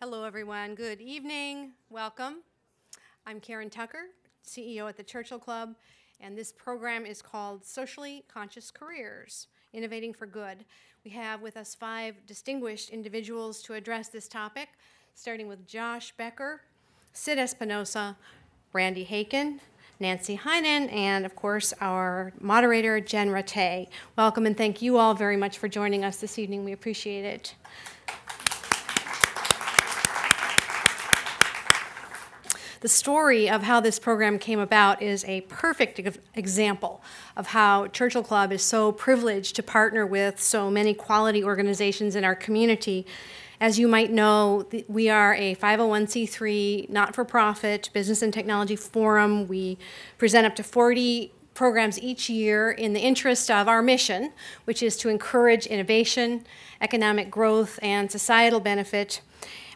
Hello, everyone. Good evening. Welcome. I'm Karen Tucker, CEO at the Churchill Club, and this program is called Socially Conscious Careers, Innovating for Good. We have with us 5 distinguished individuals to address this topic, starting with Josh Becker, Sid Espinosa, Randy Haykin, Nancy Heinen, and of course our moderator, Jen Ratay. Welcome and thank you all very much for joining us this evening. We appreciate it. The story of how this program came about is a perfect example of how Churchill Club is so privileged to partner with so many quality organizations in our community. As you might know, we are a 501c3 not-for-profit business and technology forum. We present up to 40 programs each year in the interest of our mission, which is to encourage innovation, economic growth, and societal benefit.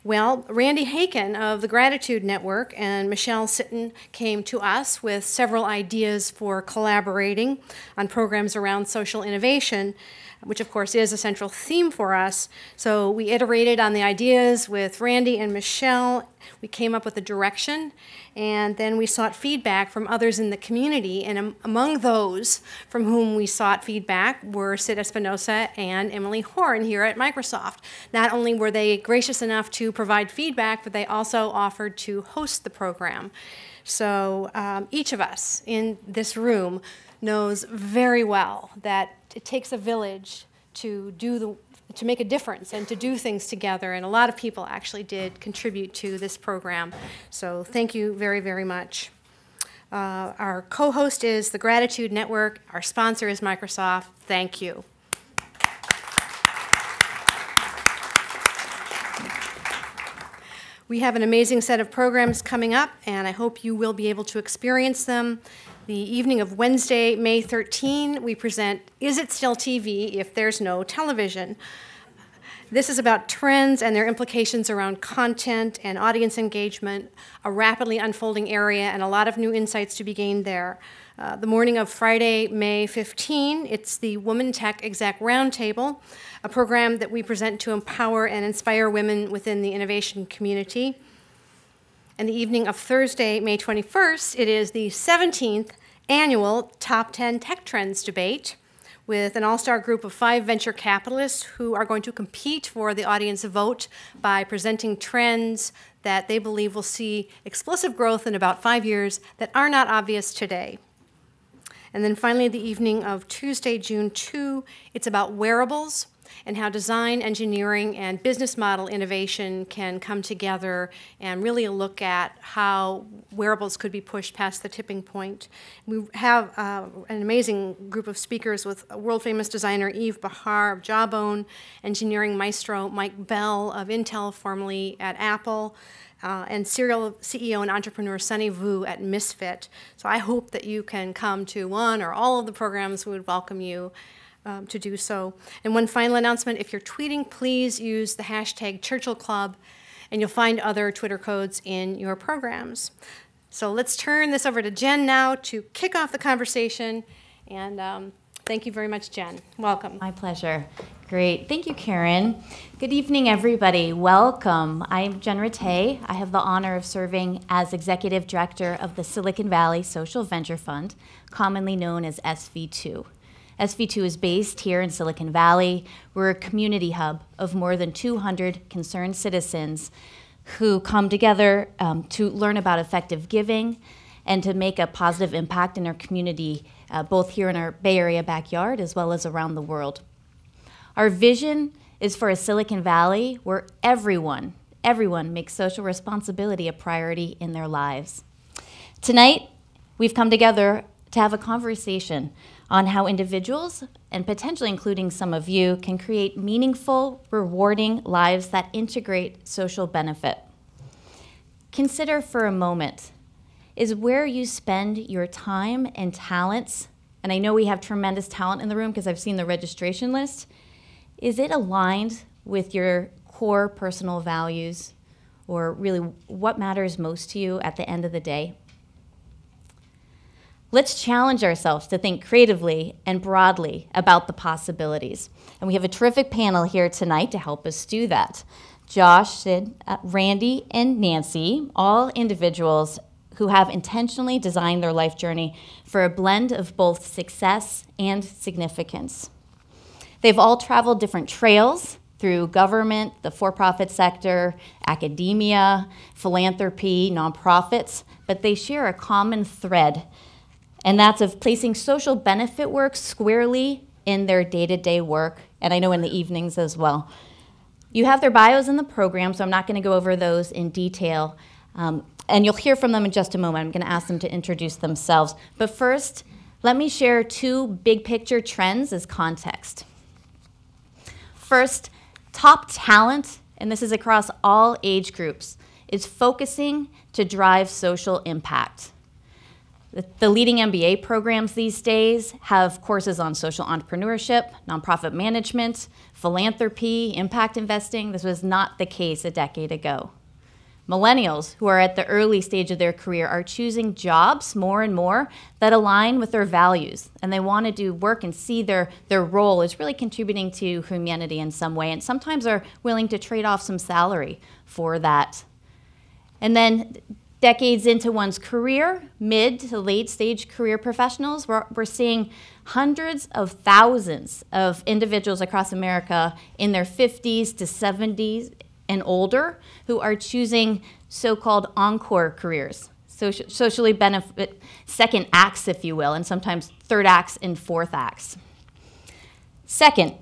Well, Randy Haykin of the Gratitude Network and Michelle Sitton came to us with several ideas for collaborating on programs around social innovation, which of course is a central theme for us. So we iterated on the ideas with Randy and Michelle. We came up with a direction, and then we sought feedback from others in the community. And among those from whom we sought feedback were Sid Espinosa and Emily Horn here at Microsoft. Not only were they gracious enough to provide feedback, but they also offered to host the program. So each of us in this room knows very well that it takes a village to make a difference and to do things together, and a lot of people actually did contribute to this program. So thank you very, very much. Our co-host is the Gratitude Network. Our sponsor is Microsoft. Thank you. We have an amazing set of programs coming up, and I hope you will be able to experience them. The evening of Wednesday, May 13, we present Is It Still TV If There's No Television? This is about trends and their implications around content and audience engagement, a rapidly unfolding area, and a lot of new insights to be gained there. The morning of Friday, May 15, it's the Women Tech Exec Roundtable, a program that we present to empower and inspire women within the innovation community. And the evening of Thursday, May 21st, it is the 17th annual Top 10 Tech Trends debate with an all-star group of 5 venture capitalists who are going to compete for the audience vote by presenting trends that they believe will see explosive growth in about 5 years that are not obvious today. And then finally, the evening of Tuesday, June 2, it's about wearables and how design, engineering, and business model innovation can come together, and really look at how wearables could be pushed past the tipping point. We have an amazing group of speakers with world-famous designer Yves Bahar of Jawbone, engineering maestro Mike Bell of Intel, formerly at Apple, and serial CEO and entrepreneur Sunny Vu at Misfit. So I hope that you can come to one or all of the programs. We would welcome you to do so. And one final announcement, if you're tweeting, please use the hashtag Churchill Club, and you'll find other Twitter codes in your programs. So let's turn this over to Jen now to kick off the conversation, and thank you very much, Jen. Welcome. My pleasure. Great. Thank you, Karen. Good evening, everybody. Welcome. I'm Jen Ratay. I have the honor of serving as Executive Director of the Silicon Valley Social Venture Fund, commonly known as SV2. SV2 is based here in Silicon Valley. We're a community hub of more than 200 concerned citizens who come together to learn about effective giving and to make a positive impact in their community, both here in our Bay Area backyard as well as around the world. Our vision is for a Silicon Valley where everyone makes social responsibility a priority in their lives. Tonight, we've come together to have a conversation on how individuals, and potentially including some of you, can create meaningful, rewarding lives that integrate social benefit. Consider for a moment, is where you spend your time and talents, and I know we have tremendous talent in the room because I've seen the registration list, is it aligned with your core personal values, or really what matters most to you at the end of the day? Let's challenge ourselves to think creatively and broadly about the possibilities. And we have a terrific panel here tonight to help us do that. Josh, Sid, Randy, and Nancy, all individuals who have intentionally designed their life journey for a blend of both success and significance. They've all traveled different trails through government, the for-profit sector, academia, philanthropy, nonprofits, but they share a common thread, and that's of placing social benefit work squarely in their day-to-day work, and I know in the evenings as well. You have their bios in the program, so I'm not going to go over those in detail, and you'll hear from them in just a moment. I'm going to ask them to introduce themselves. But first, let me share two big picture trends as context. First, top talent, and this is across all age groups, is focusing to drive social impact. The leading MBA programs these days have courses on social entrepreneurship, nonprofit management, philanthropy, impact investing. This was not the case a decade ago. Millennials, who are at the early stage of their career, are choosing jobs more and more that align with their values, and they want to do work and see their role as really contributing to humanity in some way, and sometimes are willing to trade off some salary for that. And then decades into one's career, mid to late stage career professionals, we're seeing hundreds of thousands of individuals across America in their 50s to 70s and older who are choosing so-called encore careers, socially benefit second acts, if you will, and sometimes third acts and fourth acts. Second,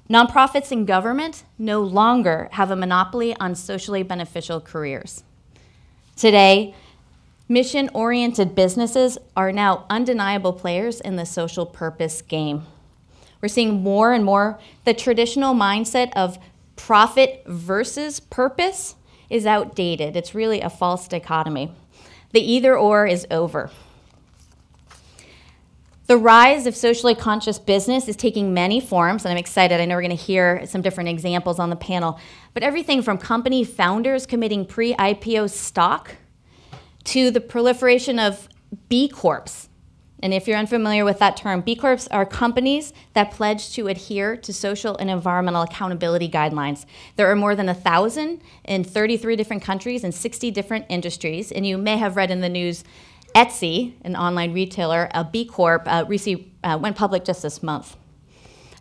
nonprofits and government no longer have a monopoly on socially beneficial careers. Today, mission-oriented businesses are now undeniable players in the social purpose game. We're seeing more and more the traditional mindset of profit versus purpose is outdated. It's really a false dichotomy. The either-or is over. The rise of socially conscious business is taking many forms, and I'm excited. I know we're going to hear some different examples on the panel, but everything from company founders committing pre-IPO stock to the proliferation of B Corps. And if you're unfamiliar with that term, B Corps are companies that pledge to adhere to social and environmental accountability guidelines. There are more than 1,000 in 33 different countries and 60 different industries. And you may have read in the news, Etsy, an online retailer, a B Corp, went public just this month.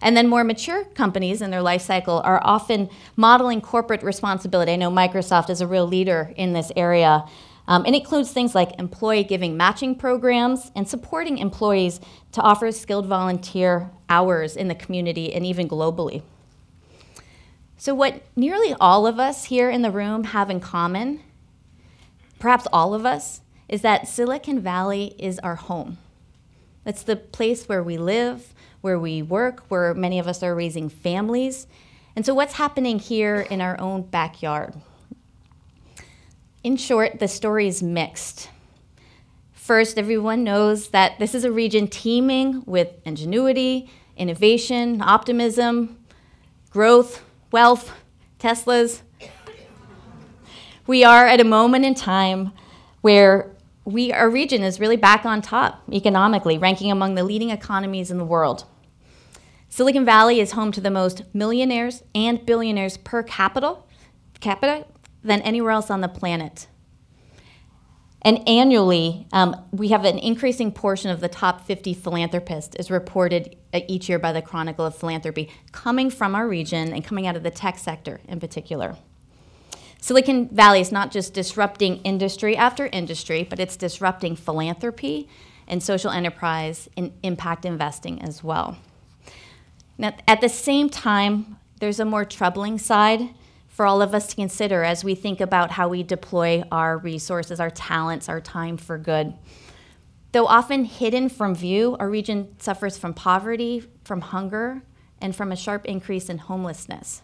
And then more mature companies in their life cycle are often modeling corporate responsibility. I know Microsoft is a real leader in this area. And it includes things like employee giving matching programs and supporting employees to offer skilled volunteer hours in the community and even globally. So what nearly all of us here in the room have in common, perhaps all of us, is that Silicon Valley is our home. It's the place where we live, where we work, where many of us are raising families. And so what's happening here in our own backyard? In short, the story is mixed. First, everyone knows that this is a region teeming with ingenuity, innovation, optimism, growth, wealth, Teslas. We are at a moment in time where our region is really back on top economically, ranking among the leading economies in the world. Silicon Valley is home to the most millionaires and billionaires per capita than anywhere else on the planet. And annually, we have an increasing portion of the top 50 philanthropists is reported each year by the Chronicle of Philanthropy, coming from our region and coming out of the tech sector in particular. Silicon Valley is not just disrupting industry after industry, but it's disrupting philanthropy and social enterprise and impact investing as well. Now, at the same time, there's a more troubling side for all of us to consider as we think about how we deploy our resources, our talents, our time for good. Though often hidden from view, our region suffers from poverty, from hunger, and from a sharp increase in homelessness.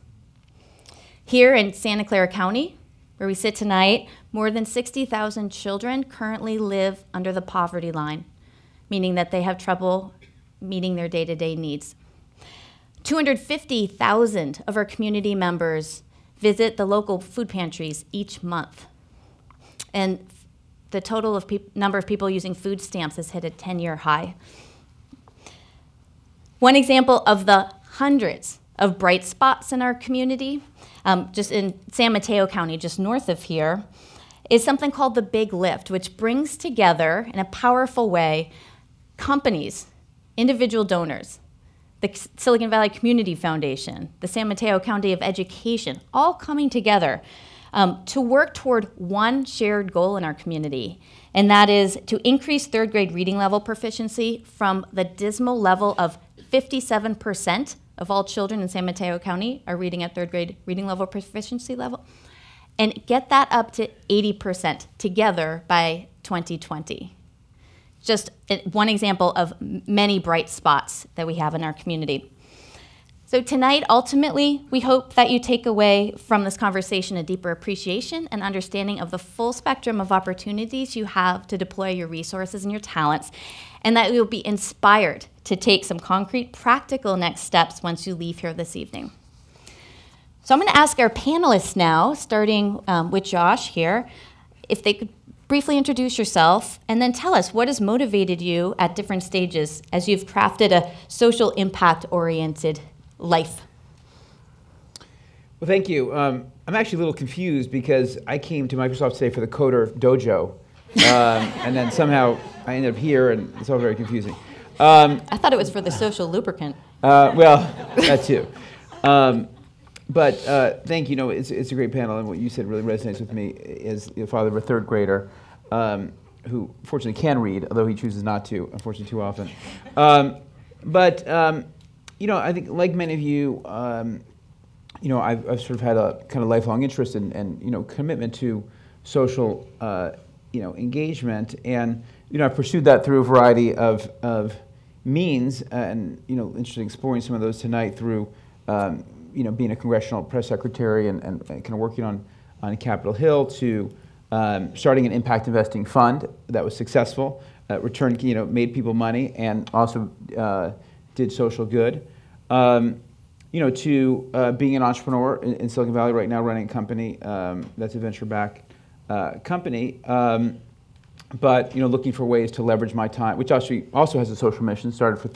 Here in Santa Clara County, where we sit tonight, more than 60,000 children currently live under the poverty line, meaning that they have trouble meeting their day-to-day needs. 250,000 of our community members visit the local food pantries each month. And the total of number of people using food stamps has hit a 10-year high. One example of the hundreds of bright spots in our community, just in San Mateo County, just north of here, is something called the Big Lift, which brings together in a powerful way companies, individual donors, the Silicon Valley Community Foundation, the San Mateo County of Education, all coming together to work toward one shared goal in our community, and that is to increase third grade reading level proficiency from the dismal level of 57% of all children in San Mateo County are reading at third grade reading level proficiency level, and get that up to 80% together by 2020. Just one example of many bright spots that we have in our community. So tonight, ultimately, we hope that you take away from this conversation a deeper appreciation and understanding of the full spectrum of opportunities you have to deploy your resources and your talents, and that you'll be inspired to take some concrete, practical next steps once you leave here this evening. So I'm going to ask our panelists now, starting with Josh here, if they could briefly introduce yourself and then tell us what has motivated you at different stages as you've crafted a social impact-oriented life. Well, thank you. I'm actually a little confused because I came to Microsoft today for the Coder Dojo, and then somehow I ended up here, and it's all very confusing. I thought it was for the social lubricant. Well, that too. But thank you. No, it's a great panel, and what you said really resonates with me as the father of a third grader who fortunately can read, although he chooses not to, unfortunately, too often. You know, I think, like many of you, you know, I've sort of had a kind of lifelong interest and you know, commitment to social, you know, engagement, and you know, I've pursued that through a variety of means, and you know, interested in exploring some of those tonight through, you know, being a congressional press secretary and kind of working on Capitol Hill to starting an impact investing fund that was successful, returned, you know, made people money, and also did social good. You know, to being an entrepreneur in Silicon Valley right now, running a company that's a venture-backed company, but you know, looking for ways to leverage my time, which actually also has a social mission. Started for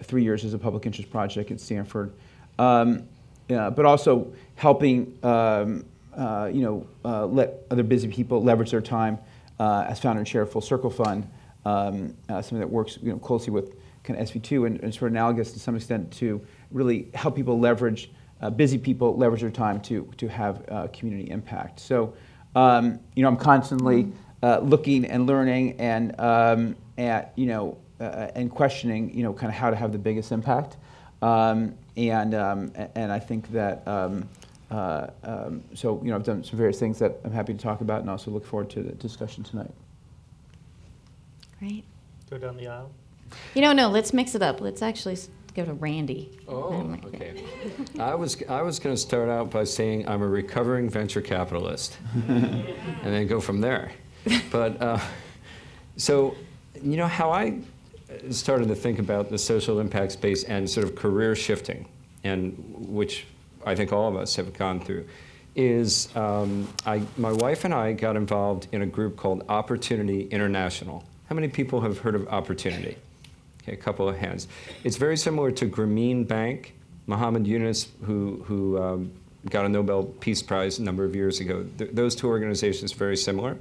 3 years as a public interest project at Stanford, but also helping you know, let other busy people leverage their time as founder and chair of Full Circle Fund, something that works, you know, closely with kind of SV2 and sort of analogous to some extent to really help people leverage, busy people leverage their time to have community impact. So, you know, I'm constantly looking and learning and at, you know, and questioning, you know, kind of how to have the biggest impact. And I think that, so, you know, I've done some various things that I'm happy to talk about, and also look forward to the discussion tonight. Great. Go down the aisle. You know, no, let's mix it up. Let's actually go to Randy. Oh, okay. I was going to start out by saying I'm a recovering venture capitalist, and then go from there. But so, you know, how I started to think about the social impact space and sort of career shifting, and which I think all of us have gone through, is my wife and I got involved in a group called Opportunity International. How many people have heard of Opportunity? Okay, a couple of hands. It's very similar to Grameen Bank. Muhammad Yunus, who got a Nobel Peace Prize a number of years ago. Those two organizations are very similar.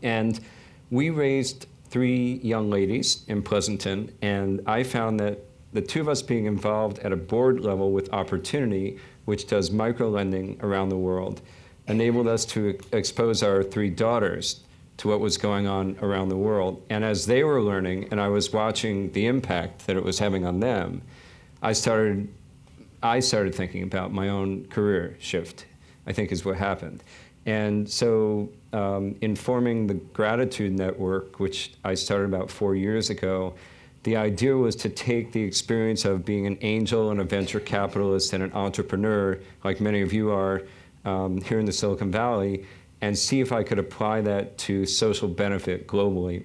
And we raised 3 young ladies in Pleasanton, and I found that the two of us being involved at a board level with Opportunity, which does micro-lending around the world, enabled us to expose our 3 daughters to what was going on around the world. And as they were learning, and I was watching the impact that it was having on them, I started thinking about my own career shift, I think is what happened. And so in forming the Gratitude Network, which I started about 4 years ago, the idea was to take the experience of being an angel and a venture capitalist and an entrepreneur, like many of you are here in the Silicon Valley, and see if I could apply that to social benefit globally.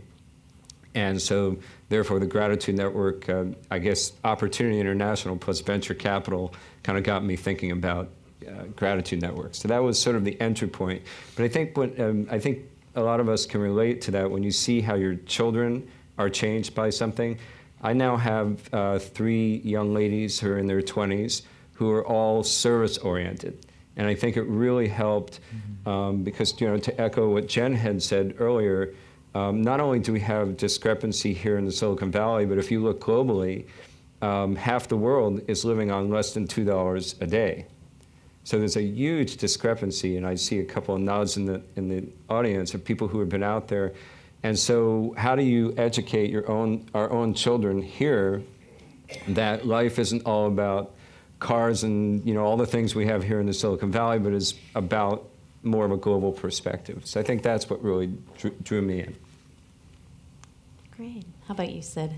And so, therefore, the Gratitude Network, I guess Opportunity International plus venture capital kind of got me thinking about Gratitude Network. So that was sort of the entry point. But I think I think a lot of us can relate to that when you see how your children are changed by something. I now have 3 young ladies who are in their 20s who are all service-oriented. And I think it really helped because, to echo what Jen had said earlier, not only do we have discrepancy here in the Silicon Valley, but if you look globally, half the world is living on less than $2 a day. So there's a huge discrepancy, and I see a couple of nods in the audience of people who have been out there. And so how do you educate our own children here that life isn't all about cars and all the things we have here in the Silicon Valley, but is about more of a global perspective. So I think that's what really drew me in. Great. How about you, Sid?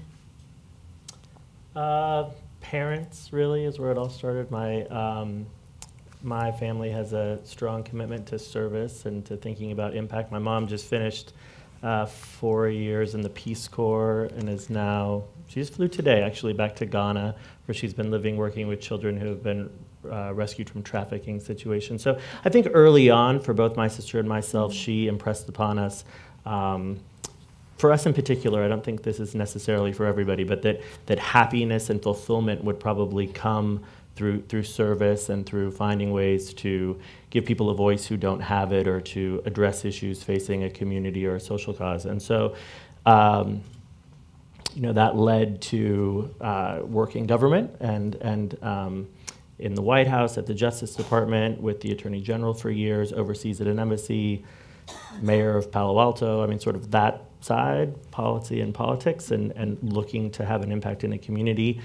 Parents really is where it all started. My family has a strong commitment to service and to thinking about impact. My mom just finished 4 years in the Peace Corps and is now, she just flew today actually back to Ghana, where she's been living, working with children who have been rescued from trafficking situations. So I think early on, for both my sister and myself, she impressed upon us, for us in particular, I don't think this is necessarily for everybody, but that happiness and fulfillment would probably come through service and through finding ways to give people a voice who don't have it, or to address issues facing a community or a social cause. And so that led to working government and in the White House, at the Justice Department, with the Attorney General for years, overseas at an embassy, mayor of Palo Alto. I mean, sort of that side, policy and politics, and looking to have an impact in a community.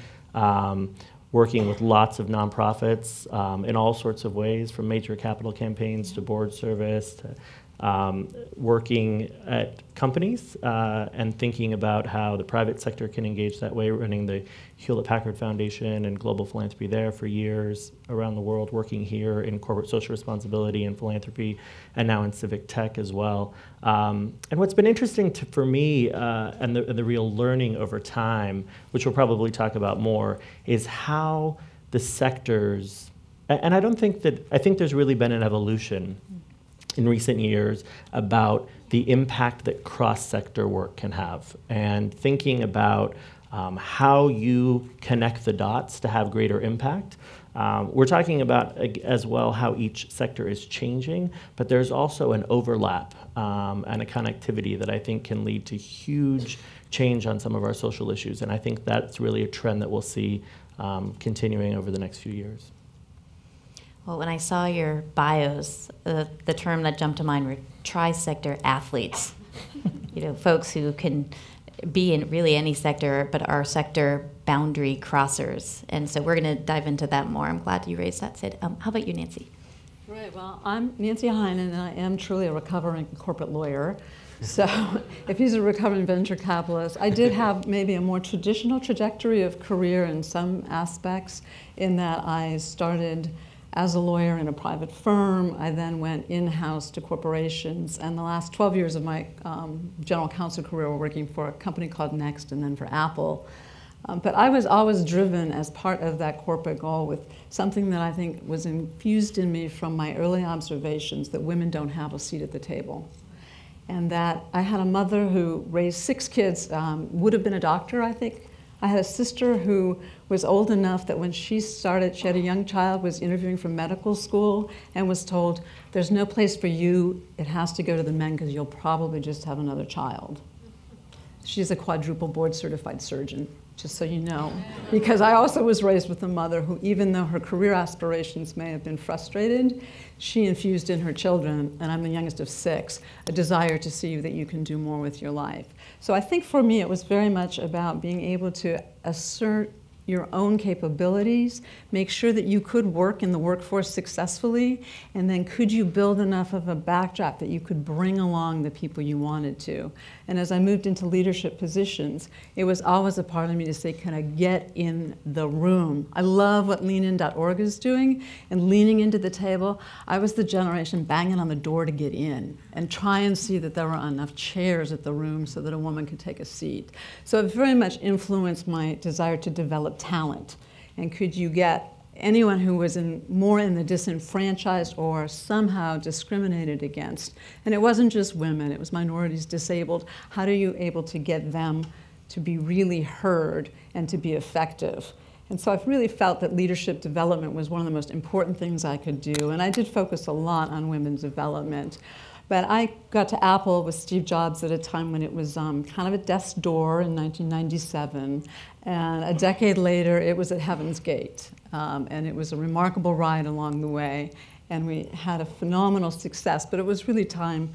Working with lots of nonprofits in all sorts of ways, from major capital campaigns to board service, to working at companies and thinking about how the private sector can engage that way, running the Hewlett-Packard Foundation and global philanthropy there for years around the world, working here in corporate social responsibility and philanthropy, and now in civic tech as well. And what's been interesting for me, and the real learning over time, which we'll probably talk about more, is how the sectors, and I think there's really been an evolution in recent years about the impact that cross-sector work can have, and thinking about how you connect the dots to have greater impact. We're talking about as well how each sector is changing, but there's also an overlap and a connectivity that I think can lead to huge change on some of our social issues, and I think that's really a trend that we'll see continuing over the next few years. Well, when I saw your bios, the term that jumped to mind were tri-sector athletes. Folks who can be in really any sector, but are sector boundary crossers. And so we're going to dive into that more. I'm glad you raised that, Sid. How about you, Nancy? Right, well, I'm Nancy Heinen, and I am truly a recovering corporate lawyer. So if he's a recovering venture capitalist, I did have maybe a more traditional trajectory of career in some aspects, in that I started as a lawyer in a private firm. I then went in-house to corporations, and the last 12 years of my general counsel career were working for a company called Next and then for Apple. But I was always driven as part of that corporate goal with something that I think was infused in me from my early observations, that women don't have a seat at the table. And that I had a mother who raised 6 kids, would have been a doctor, I think. I had a sister who was old enough that when she had a young child, was interviewing for medical school, and was told, there's no place for you, it has to go to the men because you'll probably just have another child. She's a quadruple board certified surgeon, just so you know. Because I also was raised with a mother who, even though her career aspirations may have been frustrated, she infused in her children, and I'm the youngest of 6, a desire to see that you can do more with your life. So I think for me it was very much about being able to assert your own capabilities, make sure that you could work in the workforce successfully, and then could you build enough of a backdrop that you could bring along the people you wanted to. And as I moved into leadership positions, it was always a part of me to say, can I get in the room? I love what leanin.org is doing, and leaning into the table. I was the generation banging on the door to get in and try and see that there were enough chairs at the room so that a woman could take a seat. So it very much influenced my desire to develop talent. And could you get anyone who was more in the disenfranchised or somehow discriminated against? And it wasn't just women, it was minorities, disabled. How are you able to get them to be really heard and to be effective? And so I've really felt that leadership development was one of the most important things I could do. And I did focus a lot on women's development. But I got to Apple with Steve Jobs at a time when it was kind of at death's door in 1997. And a decade later, it was at Heaven's Gate. And it was a remarkable ride along the way. And we had a phenomenal success. But it was really time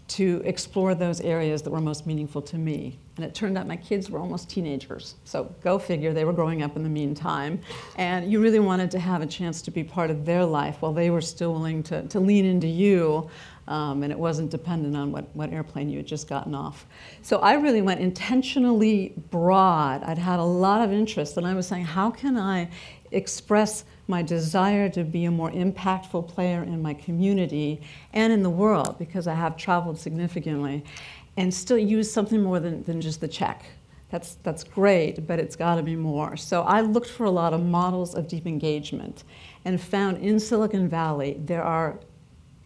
to explore those areas that were most meaningful to me. And it turned out my kids were almost teenagers. So go figure, they were growing up in the meantime. And you really wanted to have a chance to be part of their life while they were still willing to lean into you. And it wasn't dependent on what airplane you had just gotten off. So I really went intentionally broad. I'd had a lot of interest, and I was saying, how can I express my desire to be a more impactful player in my community and in the world, because I have traveled significantly, and still use something more than just the check. That's great, but it's got to be more. So I looked for a lot of models of deep engagement and found in Silicon Valley there are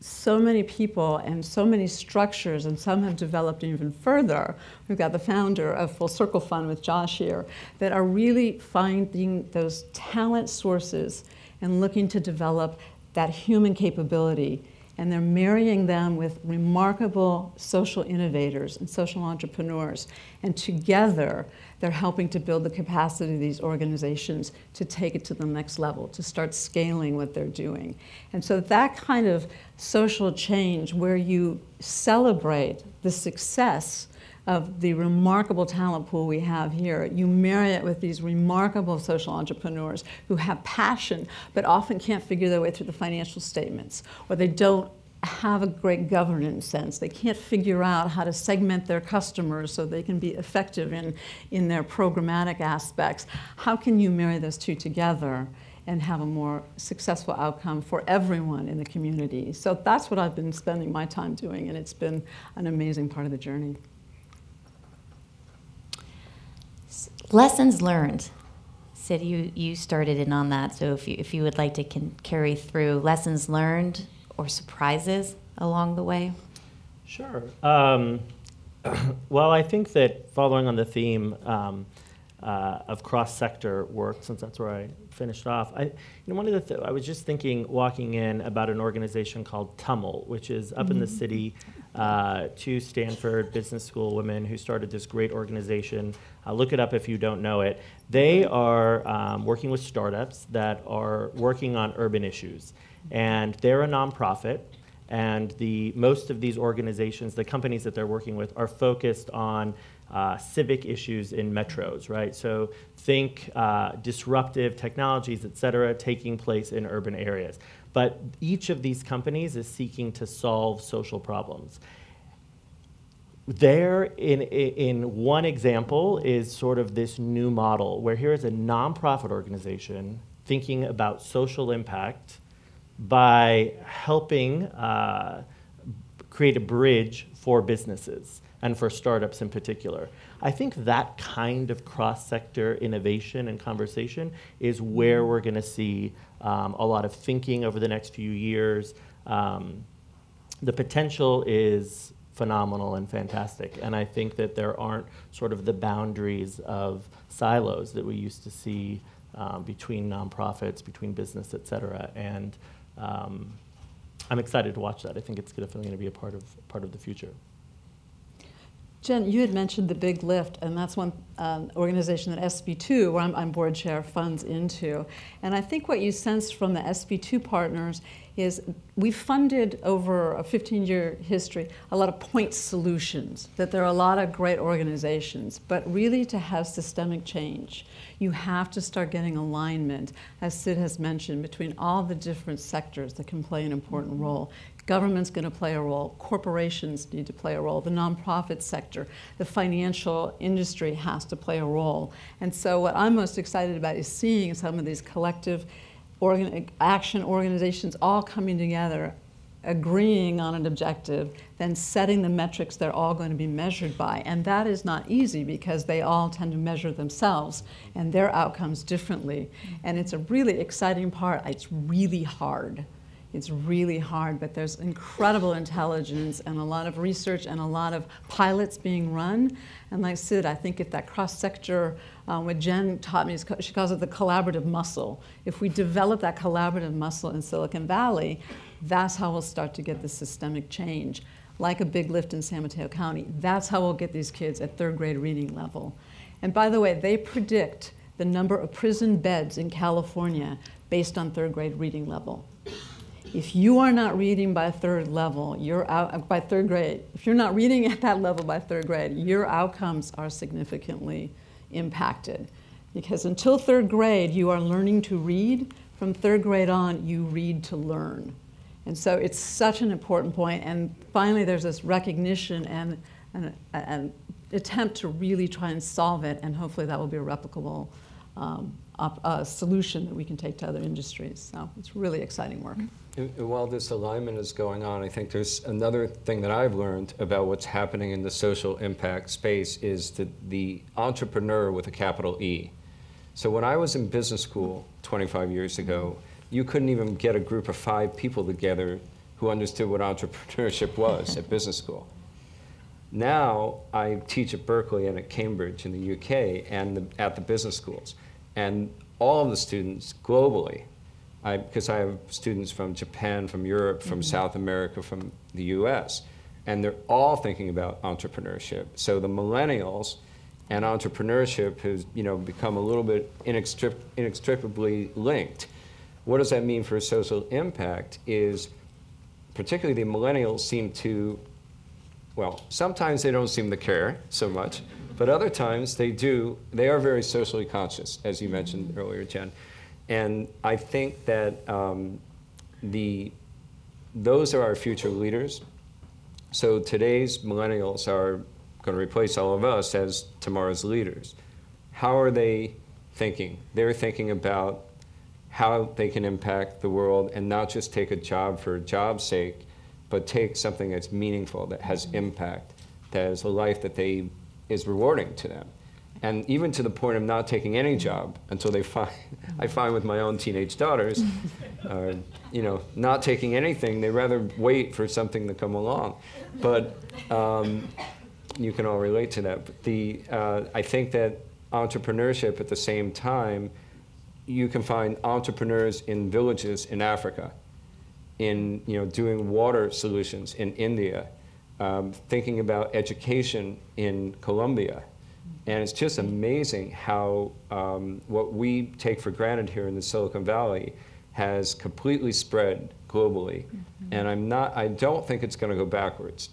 so many people and so many structures, and some have developed even further. We've got the founder of Full Circle Fund with Josh here, that are really finding those talent sources and looking to develop that human capability. And they're marrying them with remarkable social innovators and social entrepreneurs. And together, they're helping to build the capacity of these organizations to take it to the next level, to start scaling what they're doing. And so that kind of social change where you celebrate the success of the remarkable talent pool we have here, you marry it with these remarkable social entrepreneurs who have passion but often can't figure their way through the financial statements, or they don't have a great governance sense. They can't figure out how to segment their customers so they can be effective in their programmatic aspects. How can you marry those two together and have a more successful outcome for everyone in the community? So that's what I've been spending my time doing, and it's been an amazing part of the journey. Lessons learned. Sid, you started in on that, so if you would like to carry through lessons learned or surprises along the way? Sure. Well, I think that following on the theme of cross-sector work, since that's where I finished off, I was just thinking, walking in, about an organization called Tummel, which is up in the city, two Stanford Business School women who started this great organization. Look it up if you don't know it. They are working with startups that are working on urban issues. And they're a nonprofit, and most of these organizations, the companies that they're working with, are focused on civic issues in metros, right? So think disruptive technologies, et cetera, taking place in urban areas. But each of these companies is seeking to solve social problems. There, in one example, is sort of this new model where here is a nonprofit organization thinking about social impact by helping create a bridge for businesses and for startups in particular. I think that kind of cross-sector innovation and conversation is where we're going to see a lot of thinking over the next few years. The potential is phenomenal and fantastic, and I think that there aren't sort of the boundaries of silos that we used to see between nonprofits, between business, et cetera. And I'm excited to watch that. I think it's definitely going to be a part of the future. Jen, you had mentioned the Big Lift, and that's one organization that SB2, where I'm board chair, funds into. And I think what you sensed from the SB2 partners is we funded over a 15-year history a lot of point solutions, that there are a lot of great organizations, but really to have systemic change, you have to start getting alignment, as Sid has mentioned, between all the different sectors that can play an important role. Government's going to play a role, corporations need to play a role, the nonprofit sector, the financial industry has to play a role. And so what I'm most excited about is seeing some of these collective action organizations all coming together, agreeing on an objective, then setting the metrics they're all going to be measured by. And that is not easy because they all tend to measure themselves and their outcomes differently. And it's a really exciting part. It's really hard. It's really hard, but there's incredible intelligence and a lot of research and a lot of pilots being run. And like Sid, I think if that cross-sector, what Jen taught me, she calls it the collaborative muscle. If we develop that collaborative muscle in Silicon Valley, that's how we'll start to get the systemic change. Like a big lift in San Mateo County, that's how we'll get these kids at third grade reading level. And by the way, they predict the number of prison beds in California based on third grade reading level. If you are not reading by third level, you're out by third grade. If you're not reading at that level by third grade, your outcomes are significantly impacted. Because until third grade, you are learning to read. From third grade on, you read to learn. And so it's such an important point. And finally, there's this recognition and an attempt to really try and solve it. And hopefully that will be a replicable solution that we can take to other industries. So it's really exciting work. And while this alignment is going on, I think there's another thing that I've learned about what's happening in the social impact space is the entrepreneur with a capital E. So when I was in business school 25 years ago, you couldn't even get a group of 5 people together who understood what entrepreneurship was at business school. Now I teach at Berkeley and at Cambridge in the UK and at the business schools. And all of the students globally, because I have students from Japan, from Europe, from South America, from the US, and they're all thinking about entrepreneurship. So the millennials and entrepreneurship has become a little bit inextricably linked. What does that mean for social impact is, particularly the millennials seem to, well, sometimes they don't seem to care so much, but other times they do. They are very socially conscious, as you mentioned earlier, Jen. And I think that those are our future leaders. So today's millennials are going to replace all of us as tomorrow's leaders. How are they thinking? They're thinking about how they can impact the world and not just take a job for a job's sake, but take something that's meaningful, that has impact, that is a life that is rewarding to them. And even to the point of not taking any job until they find, I find with my own teenage daughters, not taking anything, they rather wait for something to come along. But you can all relate to that. But I think that entrepreneurship at the same time, you can find entrepreneurs in villages in Africa, in doing water solutions in India, thinking about education in Colombia. And it's just amazing how what we take for granted here in the Silicon Valley has completely spread globally. And I don't think it's going to go backwards.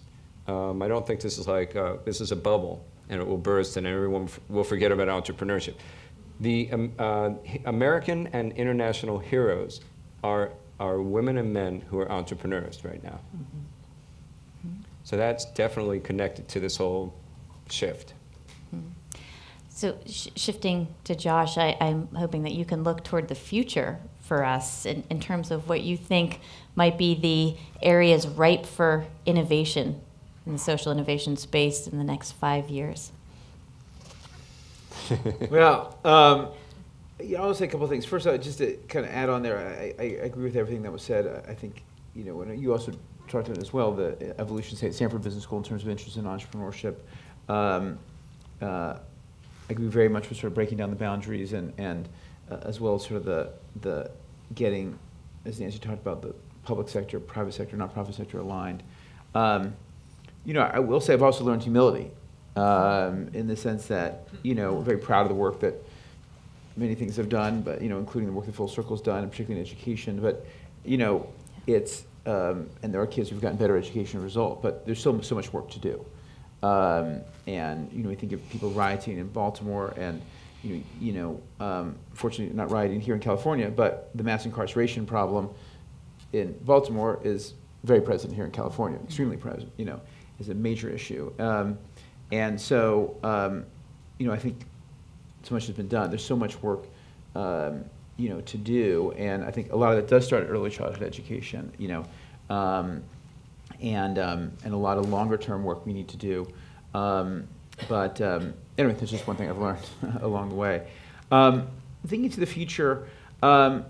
I don't think this is like, this is a bubble and it will burst and everyone will forget about entrepreneurship. The American and international heroes are women and men who are entrepreneurs right now. So that's definitely connected to this whole shift. So shifting to Josh, I'm hoping that you can look toward the future for us in terms of what you think might be the areas ripe for innovation in the social innovation space in the next 5 years. Well, I'll say a couple of things. First, just to kind of add on there, I agree with everything that was said. I think, when you also talked about it as well, the evolution, say, at Stanford Business School in terms of interest in entrepreneurship. I agree very much with sort of breaking down the boundaries and as well as sort of the getting, as Nancy talked about, the public sector, private sector, not-profit sector aligned. I will say I've also learned humility in the sense that, we're very proud of the work that many things have done, but, including the work that Full Circle's done, and particularly in education. But, it's, and there are kids who've gotten better education result, but there's still so much work to do. And we think of people rioting in Baltimore, and fortunately not rioting here in California, but the mass incarceration problem in Baltimore is very present here in California, extremely present. Is a major issue, and so I think so much has been done. There's so much work to do, and I think a lot of that does start at early childhood education. And a lot of longer term work we need to do. But anyway, there's just one thing I've learned along the way. Thinking to the future, I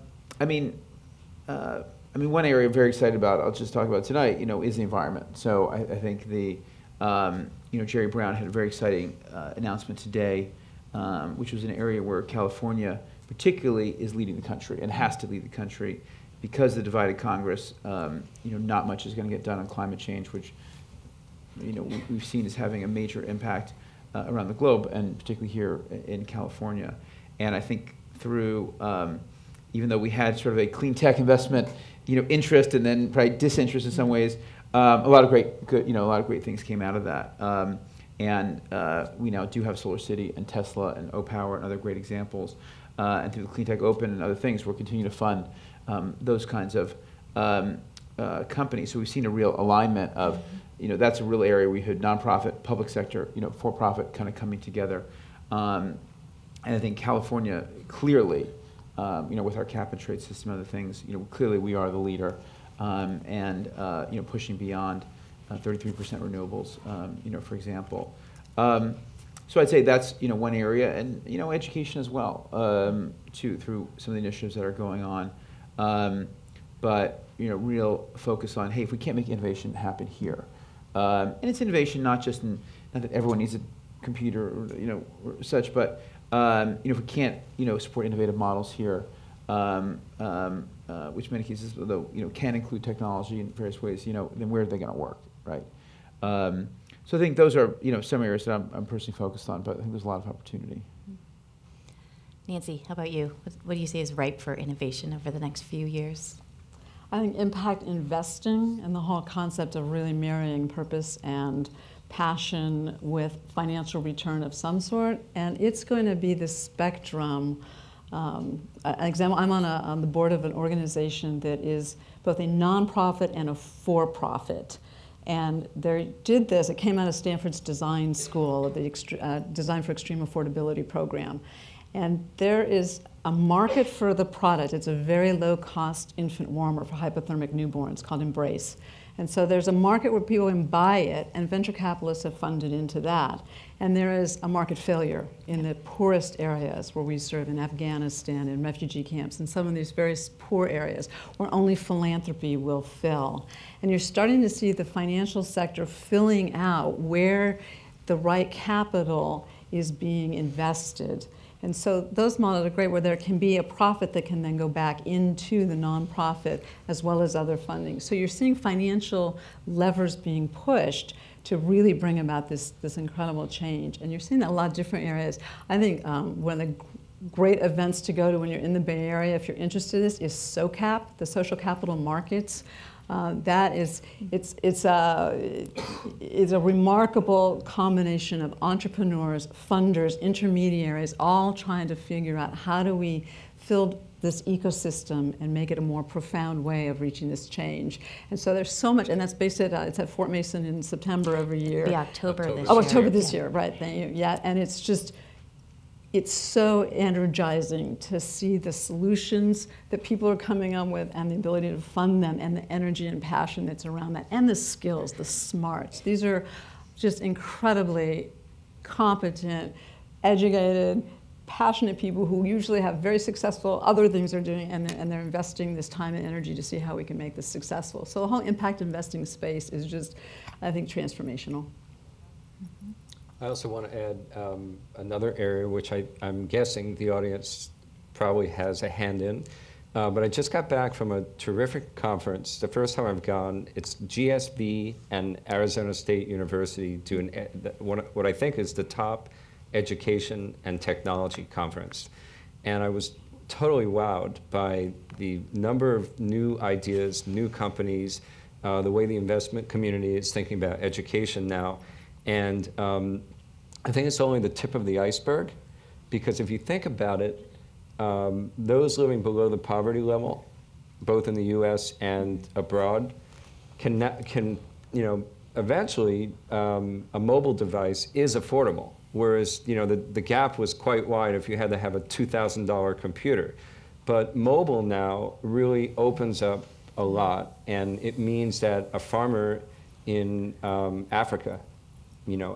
I mean, one area I'm very excited about, I'll just talk about tonight, is the environment. So I think Jerry Brown had a very exciting announcement today, which was an area where California particularly is leading the country and has to lead the country because of the divided Congress. Not much is going to get done on climate change, which we've seen as having a major impact around the globe, and particularly here in California. And I think through, even though we had sort of a clean tech investment, interest and then probably disinterest in some ways, a lot of great things came out of that. And we now do have Solar City and Tesla and O-Power and other great examples. And through the Clean Tech Open and other things, we're continuing to fund those kinds of companies. So we've seen a real alignment of, that's a real area we had nonprofit, public sector, for-profit kind of coming together. And I think California clearly, with our cap and trade system and other things, clearly we are the leader, and pushing beyond 33% renewables, for example. So I'd say that's one area, and education as well, too, through some of the initiatives that are going on. But real focus on, hey, if we can't make innovation happen here, and it's innovation not that everyone needs a computer or such, but if we can't support innovative models here, which in many cases though can include technology in various ways, then where are they going to work, right? So I think those are some areas that I'm personally focused on, but I think there's a lot of opportunity. Nancy, how about you? What do you see is ripe for innovation over the next few years? I think impact investing and the whole concept of really marrying purpose and passion with financial return of some sort, and it's going to be the spectrum. An example, I'm on the board of an organization that is both a nonprofit and a for-profit. And they did this, it came out of Stanford's design school, the Design for Extreme Affordability program. And there is a market for the product. It's a very low-cost infant warmer for hypothermic newborns called Embrace. And so there's a market where people can buy it, and venture capitalists have funded into that. And there is a market failure in the poorest areas where we serve, in Afghanistan, in refugee camps, in some of these very poor areas where only philanthropy will fill. And you're starting to see the financial sector filling out where the right capital is being invested. And so those models are great, where there can be a profit that can then go back into the nonprofit as well as other funding. So you're seeing financial levers being pushed to really bring about this incredible change. And you're seeing that in a lot of different areas. I think one of the great events to go to when you're in the Bay Area, if you're interested in this, is SOCAP, the Social Capital Markets. It's a remarkable combination of entrepreneurs, funders, intermediaries, all trying to figure out how do we fill this ecosystem and make it a more profound way of reaching this change. And so there's so much, and that's based at, it's at Fort Mason in September every year. It'll be October this year. Oh, October this year, right, thank you. Yeah, and it's just, it's so energizing to see the solutions that people are coming up with and the ability to fund them and the energy and passion that's around that and the skills, the smarts. These are just incredibly competent, educated, passionate people who usually have very successful other things they're doing, and they're investing this time and energy to see how we can make this successful. So the whole impact investing space is just, I think, transformational. I also want to add another area which I'm guessing the audience probably has a hand in, but I just got back from a terrific conference. The first time I've gone, it's GSB and Arizona State University doing what I think is the top education and technology conference. And I was totally wowed by the number of new ideas, new companies, the way the investment community is thinking about education now. And I think it's only the tip of the iceberg, because if you think about it, those living below the poverty level, both in the U.S. and abroad, can eventually a mobile device is affordable. Whereas the gap was quite wide if you had to have a $2,000 computer. But mobile now really opens up a lot, and it means that a farmer in Africa,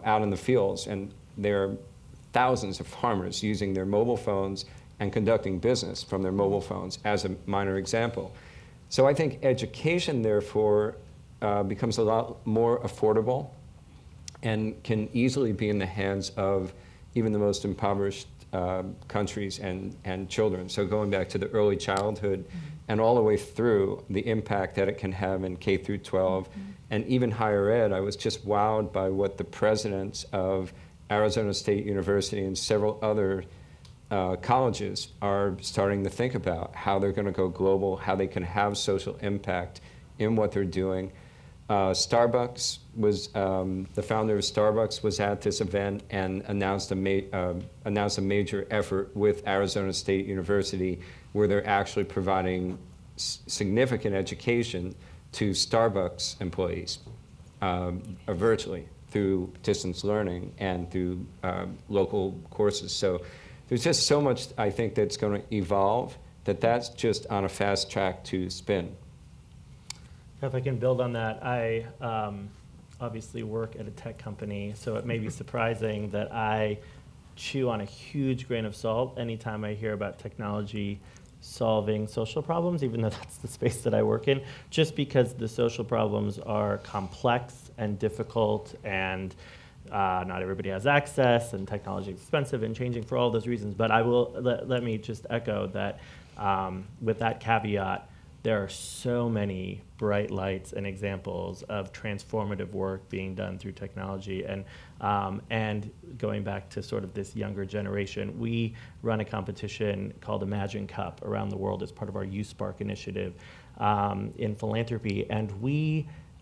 out in the fields, and there are thousands of farmers using their mobile phones and conducting business from their mobile phones, as a minor example. So I think education, therefore, becomes a lot more affordable and can easily be in the hands of even the most impoverished countries and children. So going back to the early childhood and all the way through the impact that it can have in K through 12 and even higher ed, I was just wowed by what the presidents of Arizona State University and several other colleges are starting to think about, how they're going to go global, how they can have social impact in what they're doing. Starbucks was, the founder of Starbucks was at this event and announced a major effort with Arizona State University where they're actually providing significant education to Starbucks employees virtually through distance learning and through local courses. So there's just so much, I think, that's going to evolve that's just on a fast track to spin. If I can build on that, I obviously work at a tech company, so it may be surprising that I chew on a huge grain of salt anytime I hear about technology solving social problems, even though that's the space that I work in, just because the social problems are complex and difficult, and not everybody has access, and technology is expensive and changing for all those reasons. But I will let me just echo that with that caveat, there are so many bright lights and examples of transformative work being done through technology. And going back to sort of this younger generation, we run a competition called Imagine Cup around the world as part of our Youth Spark initiative in Philanthropy. And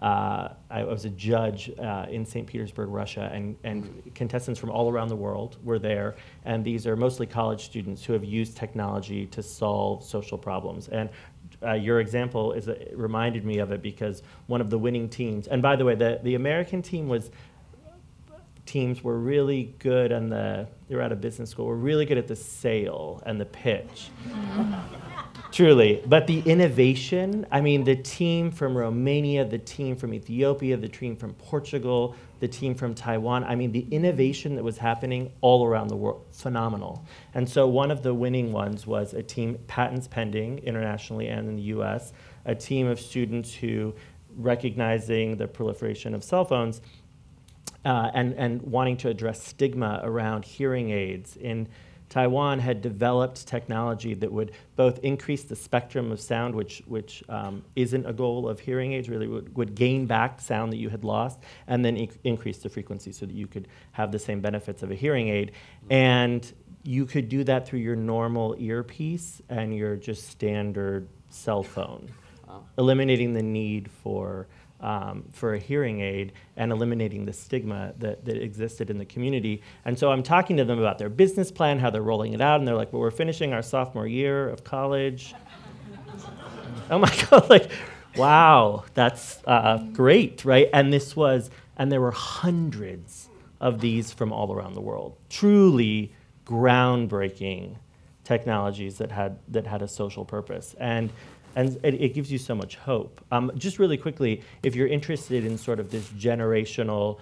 I was a judge in St. Petersburg, Russia, and contestants from all around the world were there. And these are mostly college students who have used technology to solve social problems. And your example reminded me of it because one of the winning teams, and by the way, the American teams were really good on they were out of business school, were really good at the sale and the pitch. Truly. But the innovation, I mean, the team from Romania, the team from Ethiopia, the team from Portugal, the team from Taiwan, I mean, the innovation that was happening all around the world, phenomenal. And so one of the winning ones was a team, patents pending internationally and in the US, a team of students who, recognizing the proliferation of cell phones and wanting to address stigma around hearing aids in Taiwan, had developed technology that would both increase the spectrum of sound, which isn't a goal of hearing aids, really would gain back sound that you had lost, and then increase the frequency so that you could have the same benefits of a hearing aid. And you could do that through your normal earpiece and your just standard cell phone, eliminating the need for a hearing aid and eliminating the stigma that existed in the community. And so I'm talking to them about their business plan, how they're rolling it out, and they're like, well, we're finishing our sophomore year of college. Oh my God, like, wow, that's great, right? And there were hundreds of these from all around the world. Truly groundbreaking technologies that had a social purpose. And it gives you so much hope. Just really quickly, if you're interested in sort of this generational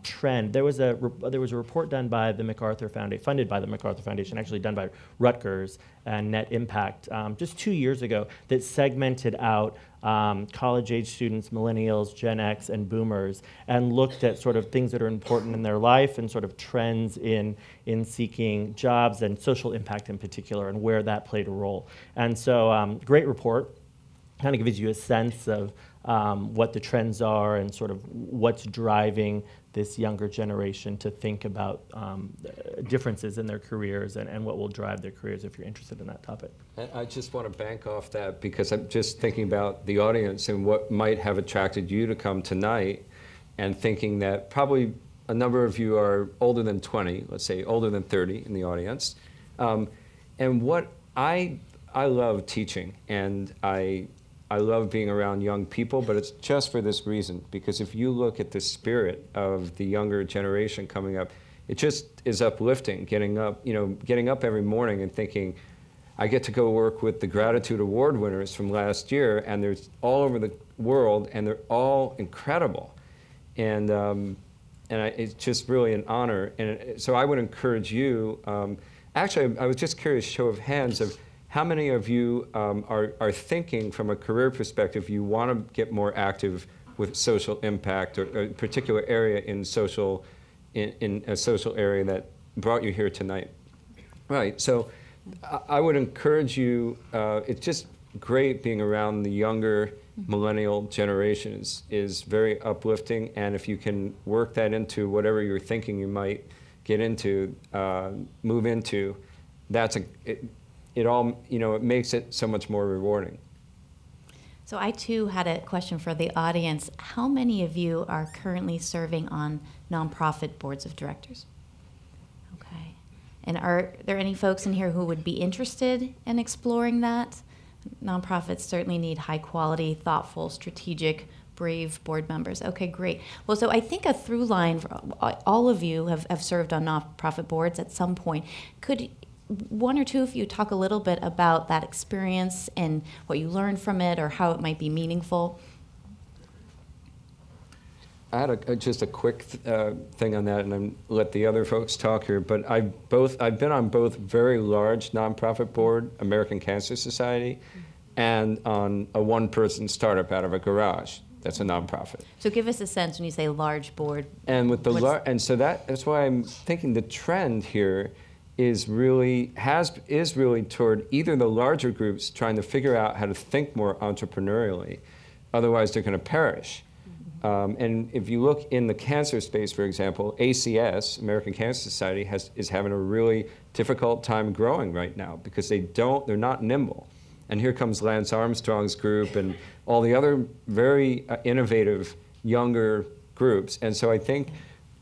trend, there was a report done by the MacArthur Foundation, funded by the MacArthur Foundation, actually done by Rutgers and Net Impact, just 2 years ago, that segmented out college-age students, millennials, Gen X, and boomers, and looked at sort of things that are important in their life and sort of trends in seeking jobs and social impact in particular, and where that played a role. And so, great report. Kind of gives you a sense of what the trends are and sort of what's driving this younger generation to think about differences in their careers and what will drive their careers, if you're interested in that topic. I just want to bank off that because I'm just thinking about the audience and what might have attracted you to come tonight, and thinking that probably a number of you are older than 20, let's say older than 30 in the audience. And what I love teaching, and I love being around young people, but it's just for this reason, because if you look at the spirit of the younger generation coming up, it just is uplifting, getting up every morning and thinking, I get to go work with the Gratitude Award winners from last year, and they're all over the world, and they're all incredible. And it's just really an honor. And so I would encourage you, actually, I was just curious, show of hands, of how many of you are thinking from a career perspective you want to get more active with social impact, or a particular area in a social area that brought you here tonight? Right, so I would encourage you, it's just great being around the younger millennial generation is very uplifting, and if you can work that into whatever you're thinking you might get into, move into, it makes it so much more rewarding. So I too had a question for the audience. How many of you are currently serving on nonprofit boards of directors? Okay. And are there any folks in here who would be interested in exploring that? Nonprofits certainly need high quality, thoughtful, strategic, brave board members. Okay, great. Well, so I think a through line, for all of you have served on nonprofit boards at some point. Could one or two of you talk a little bit about that experience and what you learned from it, or how it might be meaningful? I had just a quick thing on that, and then let the other folks talk here. But I've been on both very large nonprofit board, American Cancer Society, and on a one-person startup out of a garage. That's a nonprofit. So give us a sense when you say large board. And with and so that's why I'm thinking the trend here is really toward either the larger groups trying to figure out how to think more entrepreneurially, otherwise they're going to perish. And if you look in the cancer space, for example, ACS, American Cancer Society, is having a really difficult time growing right now because they're not nimble. And here comes Lance Armstrong's group and all the other very innovative younger groups. And so I think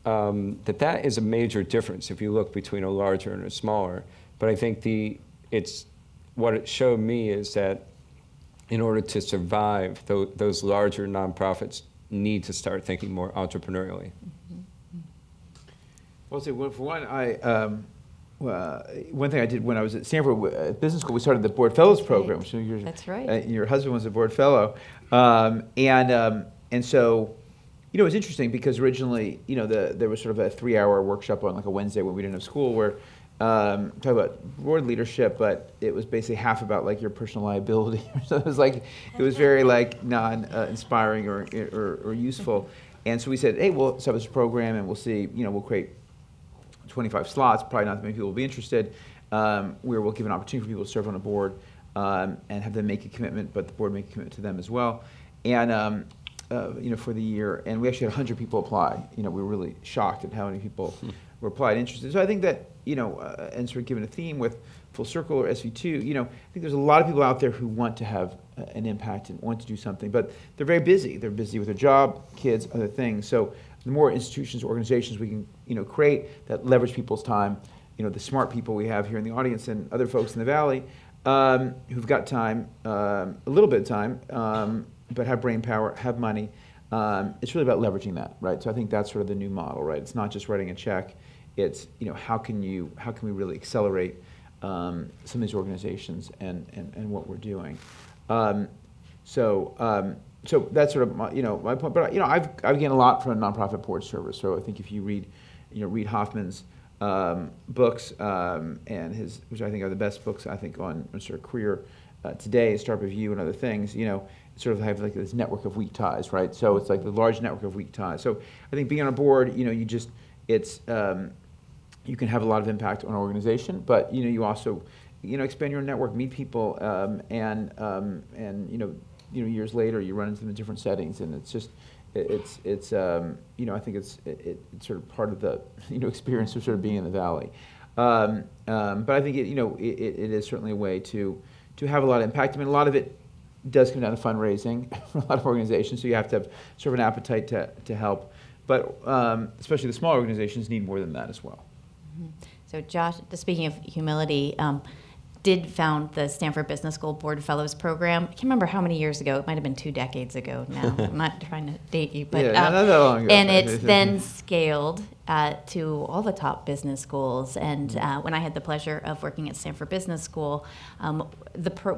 that is a major difference if you look between a larger and a smaller. But I think what it showed me is that in order to survive, those larger nonprofits need to start thinking more entrepreneurially. Well, for one, one thing I did when I was at Stanford Business School, we started the Board Fellows program. Right. So That's right. Your husband was a Board Fellow, and so, it was interesting because originally, there was sort of a 3-hour workshop on like a Wednesday when we didn't have school where talk about board leadership, but it was basically half about like your personal liability. So it was very like non-inspiring or useful. And so we said, hey, we'll set up this program and we'll see, we'll create 25 slots, probably not that many people will be interested, where we'll give an opportunity for people to serve on a board and have them make a commitment, but the board make a commitment to them as well. And for the year, and we actually had 100 people apply. We were really shocked at how many people were applied interested. So I think that, and sort of given a theme with Full Circle or SV2, I think there's a lot of people out there who want to have an impact and want to do something, but they're very busy. They're busy with their job, kids, other things. So the more institutions, organizations we can, create that leverage people's time, the smart people we have here in the audience and other folks in the Valley who've got time, a little bit of time, but have brain power, have money. It's really about leveraging that, right? So I think that's sort of the new model, right? It's not just writing a check. It's, how can we really accelerate some of these organizations and what we're doing? So that's sort of my point. But I've gained a lot from a nonprofit board service. So I think if you read, Reid Hoffman's books and which I think are the best books I think on sort of career today, Start Review and other things, sort of have like this network of weak ties, right? So it's like the large network of weak ties. So I think being on a board, you can have a lot of impact on an organization, but you also expand your network, meet people, and years later you run into them in different settings, and it's just I think it's sort of part of the experience of sort of being in the Valley. But I think it is certainly a way to have a lot of impact. I mean, a lot of it does come down to fundraising for a lot of organizations, so you have to have sort of an appetite to help. But especially the smaller organizations need more than that as well. Mm-hmm. So Josh, speaking of humility, did found the Stanford Business School Board Fellows Program. I can't remember how many years ago. It might have been 2 decades ago now. I'm not trying to date you. But, not that long ago. And it's then scaled to all the top business schools. And when I had the pleasure of working at Stanford Business School,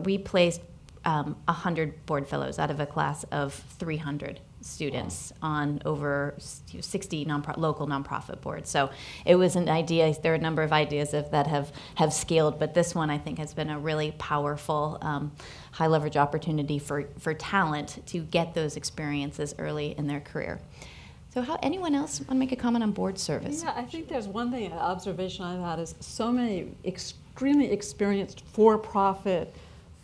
we placed 100 board fellows out of a class of 300 students on over 60 local nonprofit boards. So it was an idea. There are a number of ideas that have scaled, but this one I think has been a really powerful high leverage opportunity for talent to get those experiences early in their career. So anyone else want to make a comment on board service? Yeah, I think there's one thing, an observation I've had is so many extremely experienced for-profit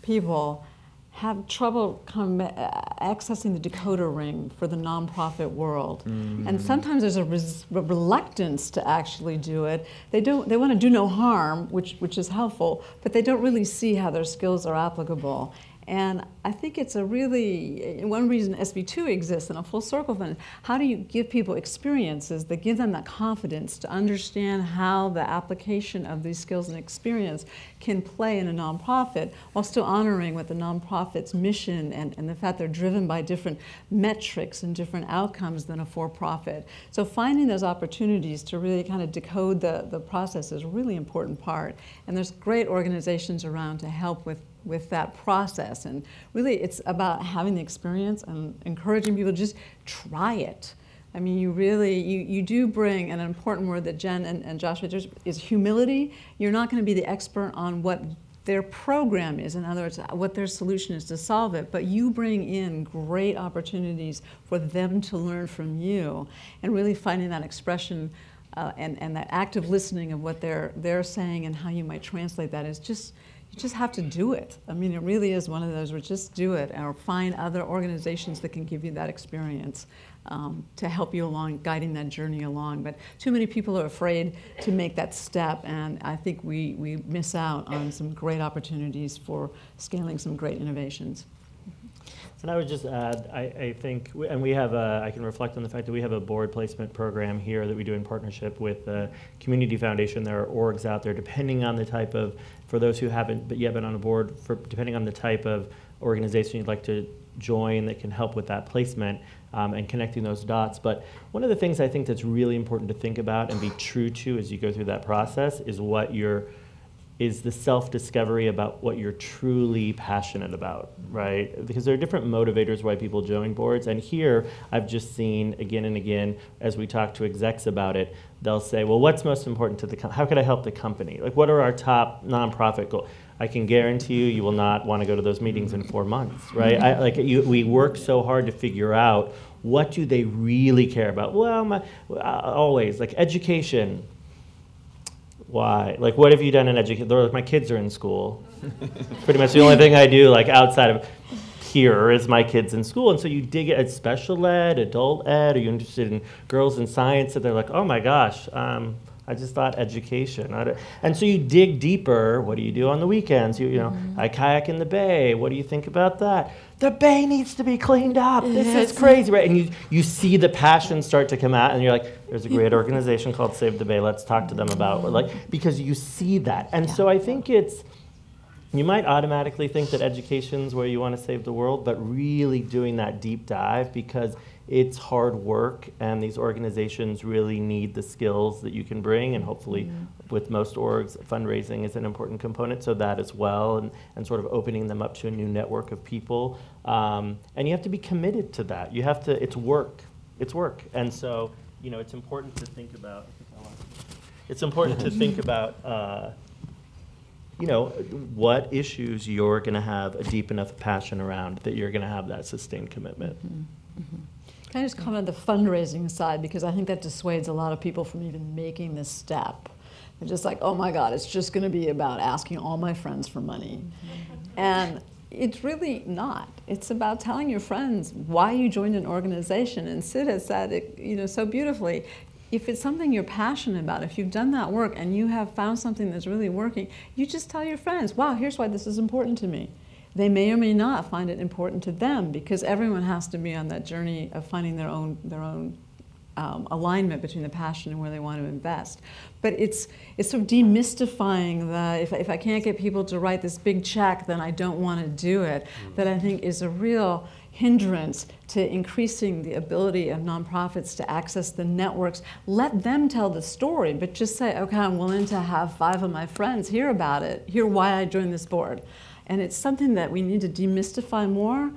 people have trouble accessing the decoder ring for the nonprofit world. Mm-hmm. And sometimes there's a reluctance to actually do it. They want to do no harm, which is helpful, but they don't really see how their skills are applicable. And I think it's one reason SB2 exists in a full circle fund. How do you give people experiences that give them that confidence to understand how the application of these skills and experience can play in a nonprofit while still honoring what the nonprofit's mission and the fact they're driven by different metrics and different outcomes than a for-profit. So finding those opportunities to really kind of decode the process is a really important part. And there's great organizations around to help with that process. And really it's about having the experience and encouraging people to just try it. I mean, you do bring an important word that Jen and Joshua is humility. You're not going to be the expert on what their program is, in other words, what their solution is to solve it, but you bring in great opportunities for them to learn from you, and really finding that expression and that active listening of what they're saying and how you might translate that is just, you just have to do it. I mean, it really is one of those where just do it, or find other organizations that can give you that experience to help you along, guiding that journey along. But too many people are afraid to make that step, and I think we miss out on some great opportunities for scaling some great innovations. And I would just add, I think, and we have I can reflect on the fact that we have a board placement program here that we do in partnership with the Community Foundation. There are orgs out there, depending on the type of, for those who haven't yet been on a board, depending on the type of organization you'd like to join that can help with that placement and connecting those dots. But one of the things I think that's really important to think about and be true to as you go through that process is the self-discovery about what you're truly passionate about, right? Because there are different motivators why people join boards, and here I've just seen again and again, as we talk to execs about it, they'll say, well, what's most important to the company? How could I help the company? Like, what are our top nonprofit goals? I can guarantee you will not want to go to those meetings in 4 months, right? We work so hard to figure out what do they really care about. Well, always, like education. Why? Like, what have you done in education? Like, my kids are in school. Pretty much the only thing I do, like, outside of here is my kids in school. And so you dig at special ed, adult ed. Are you interested in girls in science? And they're like, oh my gosh, I just thought education. And so you dig deeper. What do you do on the weekends? You know, I kayak in the bay. What do you think about that? The bay needs to be cleaned up. This is crazy, right? And you see the passion start to come out, and you're like, there's a great organization called Save the Bay. Let's talk to them about, like, because you see that. And so I think you might automatically think that education's where you want to save the world, but really doing that deep dive, because it's hard work, and these organizations really need the skills that you can bring, and hopefully with most orgs, fundraising is an important component, so that as well, and sort of opening them up to a new network of people. And you have to be committed to that. You have to, it's work. And so, you know, it's important to think about, you know, what issues you're going to have a deep enough passion around that you're going to have that sustained commitment. Can I just comment on the fundraising side, because I think that dissuades a lot of people from even making this step. They're just like, oh my God, it's just going to be about asking all my friends for money. And it's really not. It's about telling your friends why you joined an organization. And Sid has said it, you know, so beautifully. If it's something you're passionate about, if you've done that work and you have found something that's really working, you just tell your friends, wow, here's why this is important to me. They may or may not find it important to them, because everyone has to be on that journey of finding their own alignment between the passion and where they want to invest. But it's sort of demystifying that if I can't get people to write this big check, then I don't want to do it, that I think is a real hindrance to increasing the ability of nonprofits to access the networks. Let them tell the story, but just say, okay, I'm willing to have 5 of my friends hear about it, hear why I joined this board. And it's something that we need to demystify more.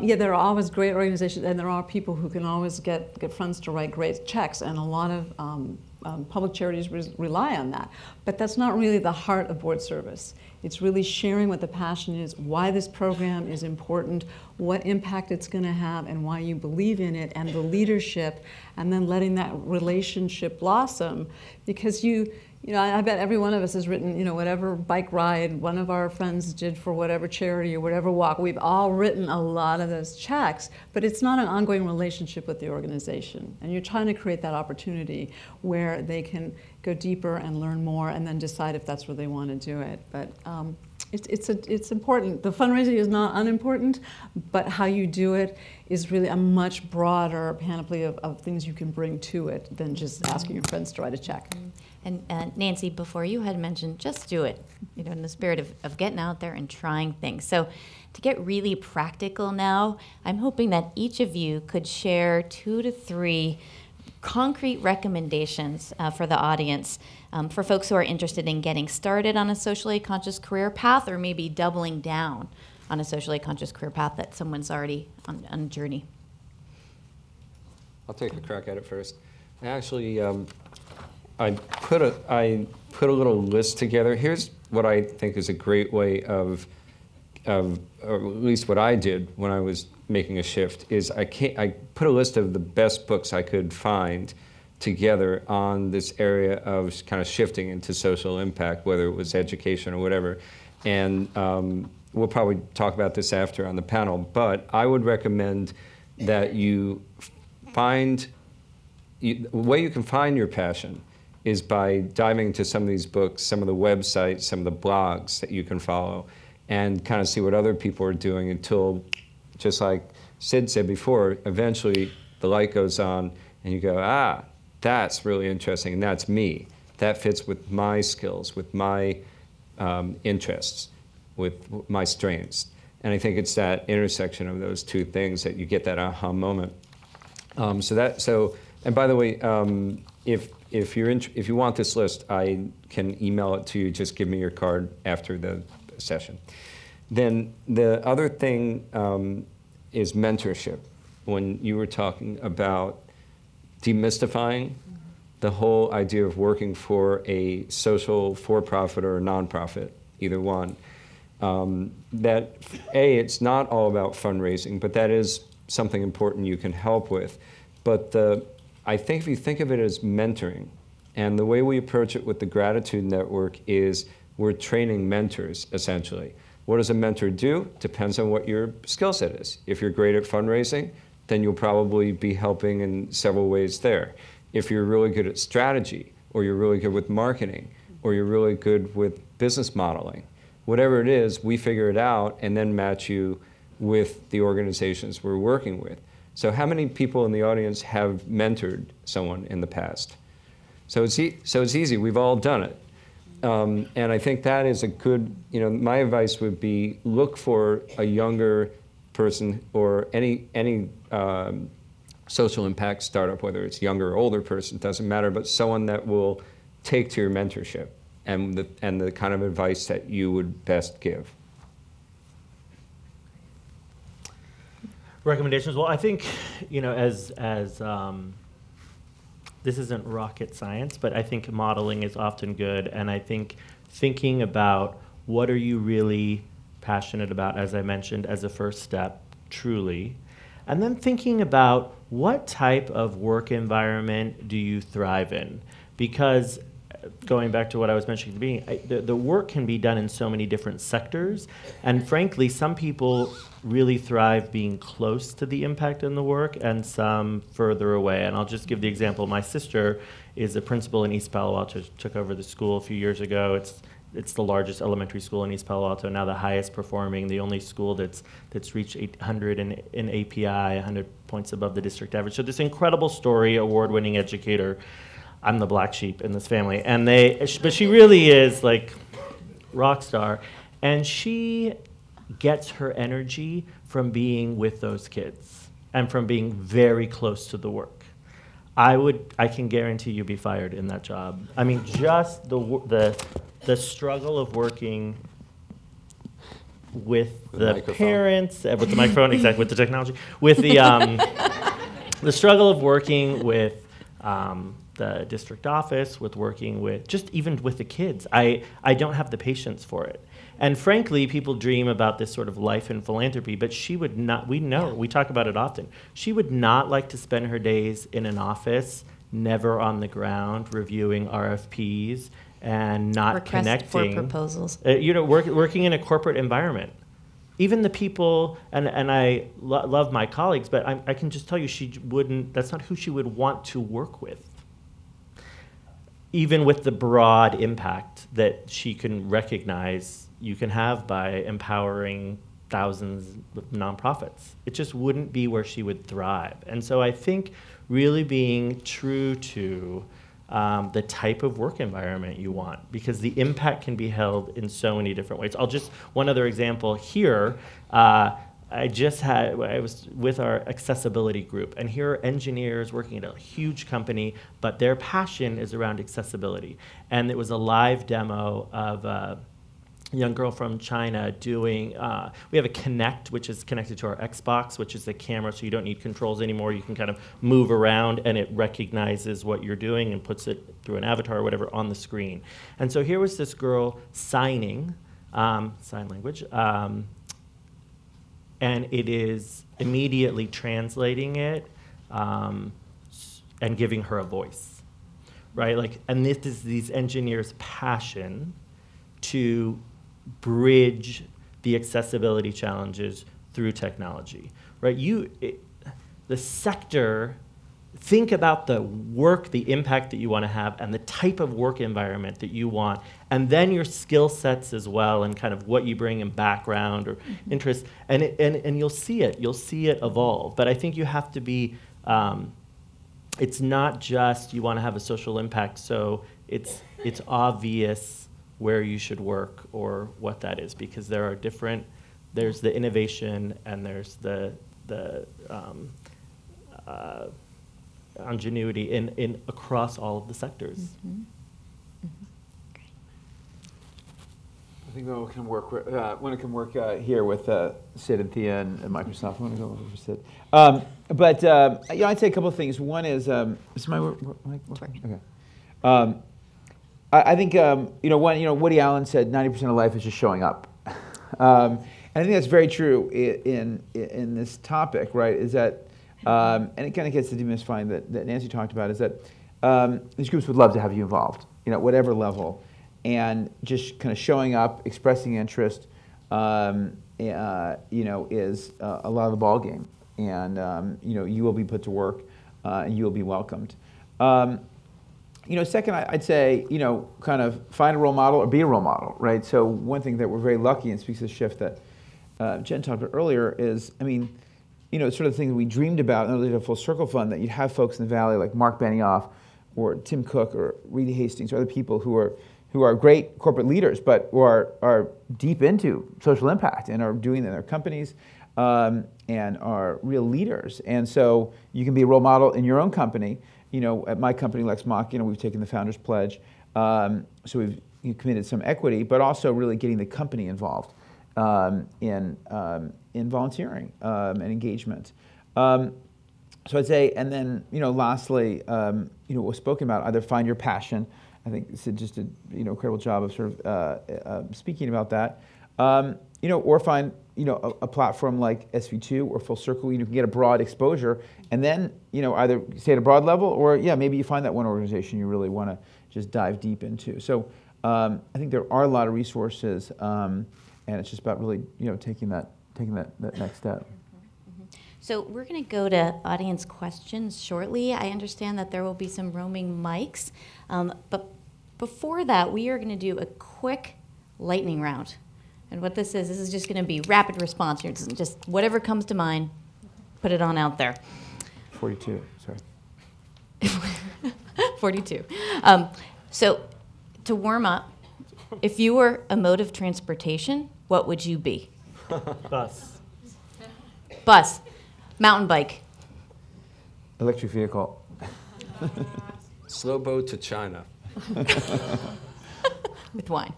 Yeah, there are always great organizations, and there are people who can always get funds to write great checks, and a lot of public charities rely on that. But that's not really the heart of board service. It's really sharing what the passion is, why this program is important, what impact it's going to have, and why you believe in it, and the leadership, and then letting that relationship blossom. Because I bet every one of us has written, whatever bike ride one of our friends did for whatever charity or whatever walk. We've all written a lot of those checks, but it's not an ongoing relationship with the organization. And you're trying to create that opportunity where they can go deeper and learn more and then decide if that's where they want to do it. But it's important. The fundraising is not unimportant, but how you do it is really a much broader panoply of things you can bring to it than just asking your friends to write a check. And Nancy, before you had mentioned, just do it, in the spirit of getting out there and trying things. So to get really practical now, I'm hoping that each of you could share 2 to 3 concrete recommendations for the audience, for folks who are interested in getting started on a socially conscious career path, or maybe doubling down on a socially conscious career path that someone's already on a journey. I'll take a crack at it first. Actually, I put a little list together. Here's what I think is a great way of or at least what I did when I was making a shift, is I put a list of the best books I could find together on this area of kind of shifting into social impact, whether it was education or whatever. And we'll probably talk about this after on the panel, but I would recommend that you the way you can find your passion is by diving into some of these books, some of the websites, some of the blogs that you can follow, and kind of see what other people are doing until, just like Sid said before, eventually the light goes on and you go, that's really interesting, and that's me. That fits with my skills, with my interests, with my strengths. And I think it's that intersection of those two things that you get that aha moment. And by the way, if you want this list, I can email it to you. Just give me your card after the session. Then the other thing is mentorship. When you were talking about demystifying the whole idea of working for a social for-profit or a nonprofit, either one, that it's not all about fundraising, but that is something important you can help with. But I think if you think of it as mentoring, and the way we approach it with the Gratitude Network is we're training mentors, essentially. What does a mentor do? Depends on what your skill set is. If you're great at fundraising, then you'll probably be helping in several ways there. If you're really good at strategy, or you're really good with marketing, or you're really good with business modeling, whatever it is, we figure it out and then match you with the organizations we're working with. So how many people in the audience have mentored someone in the past? So it's easy. We've all done it. And I think that is a good, my advice would be look for a younger person or any social impact startup, whether it's younger or older person, doesn't matter, but someone that will take to your mentorship and the kind of advice that you would best give. Recommendations? Well, I think, as this isn't rocket science, but I think modeling is often good, and I think thinking about what are you really passionate about, as I mentioned, as a first step, truly, and then thinking about what type of work environment do you thrive in, because going back to what I was mentioning at the beginning, the work can be done in so many different sectors, and frankly, some people really thrive being close to the impact in the work and some further away. And I'll just give the example. My sister is a principal in East Palo Alto, took over the school a few years ago. It's the largest elementary school in East Palo Alto, now the highest performing, the only school that's reached 800 in API, 100 points above the district average. So this incredible story, award-winning educator. I'm the black sheep in this family. But she really is like rock star. And she gets her energy from being with those kids and from being very close to the work. I can guarantee you'd be fired in that job. I mean, just the struggle of working with the the microphone. parents, with the microphone, exactly, with the technology, with the the struggle of working with the district office, with working with, just even with the kids. I don't have the patience for it. And frankly, people dream about this sort of life in philanthropy, but she would not, we know, we talk about it often, she would not like to spend her days in an office, never on the ground, reviewing RFPs, and not Request connecting. for proposals. Working in a corporate environment. Even the people, and I love my colleagues, but I can just tell you that's not who she would want to work with. Even with the broad impact that she can recognize you can have by empowering thousands of nonprofits. It just wouldn't be where she would thrive. And so I think really being true to the type of work environment you want, because the impact can be held in so many different ways. One other example here, I was with our accessibility group, and here are engineers working at a huge company, but their passion is around accessibility. And it was a live demo of a young girl from China doing, we have a Kinect, which is connected to our Xbox, which is a camera, so you don't need controls anymore. You can kind of move around, and it recognizes what you're doing and puts it through an avatar or whatever on the screen. And so here was this girl signing, sign language, and it is immediately translating it and giving her a voice, right? And this is these engineers' passion to bridge the accessibility challenges through technology, right? The sector, think about the work, the impact that you want to have, and the type of work environment that you want, and then your skill sets as well, and kind of what you bring in background or interest, and you'll see it evolve. But I think you have to be, it's not just you want to have a social impact, so it's obvious where you should work or what that is, because there's the innovation and there's the ingenuity in across all of the sectors. Mm-hmm. Mm-hmm. Great. I think when it can work here with Sid and Thea and Microsoft. I want to go over for Sid. I'd say a couple of things. One is my mic working? Okay. I think Woody Allen said 90% of life is just showing up, and I think that's very true in this topic, right? Is that and it kind of gets to demystifying that Nancy talked about, is that these groups would love to have you involved, whatever level, and just kind of showing up, expressing interest, is a lot of the ball game, and you will be put to work, and you will be welcomed. Second, I'd say, kind of find a role model or be a role model, right? So one thing that we're very lucky, and speaks to the shift that Jen talked about earlier, is, sort of the thing that we dreamed about in the Full Circle Fund, that you'd have folks in the Valley like Mark Benioff or Tim Cook or Reed Hastings or other people who are great corporate leaders, but who are deep into social impact and are doing it in their companies and are real leaders. And so you can be a role model in your own company. At my company, Lex Mach, we've taken the Founders Pledge, so we've committed some equity, but also really getting the company involved in volunteering and engagement. So I'd say, and then lastly, what was spoken about, either find your passion. I think Sid just did incredible job of sort of speaking about that, or find a platform like SV2 or Full Circle. You can get a broad exposure, and then either stay at a broad level, or maybe you find that one organization you really want to just dive deep into. So I think there are a lot of resources, and it's just about really taking that next step. So we're going to go to audience questions shortly. I understand that there will be some roaming mics, but before that, we are going to do a quick lightning round. And what this is just going to be rapid response. You're just whatever comes to mind, put it on out there. 42, sorry. 42. So to warm up, if you were a mode of transportation, what would you be? Bus. Bus. Mountain bike. Electric vehicle. Slow boat to China. With wine.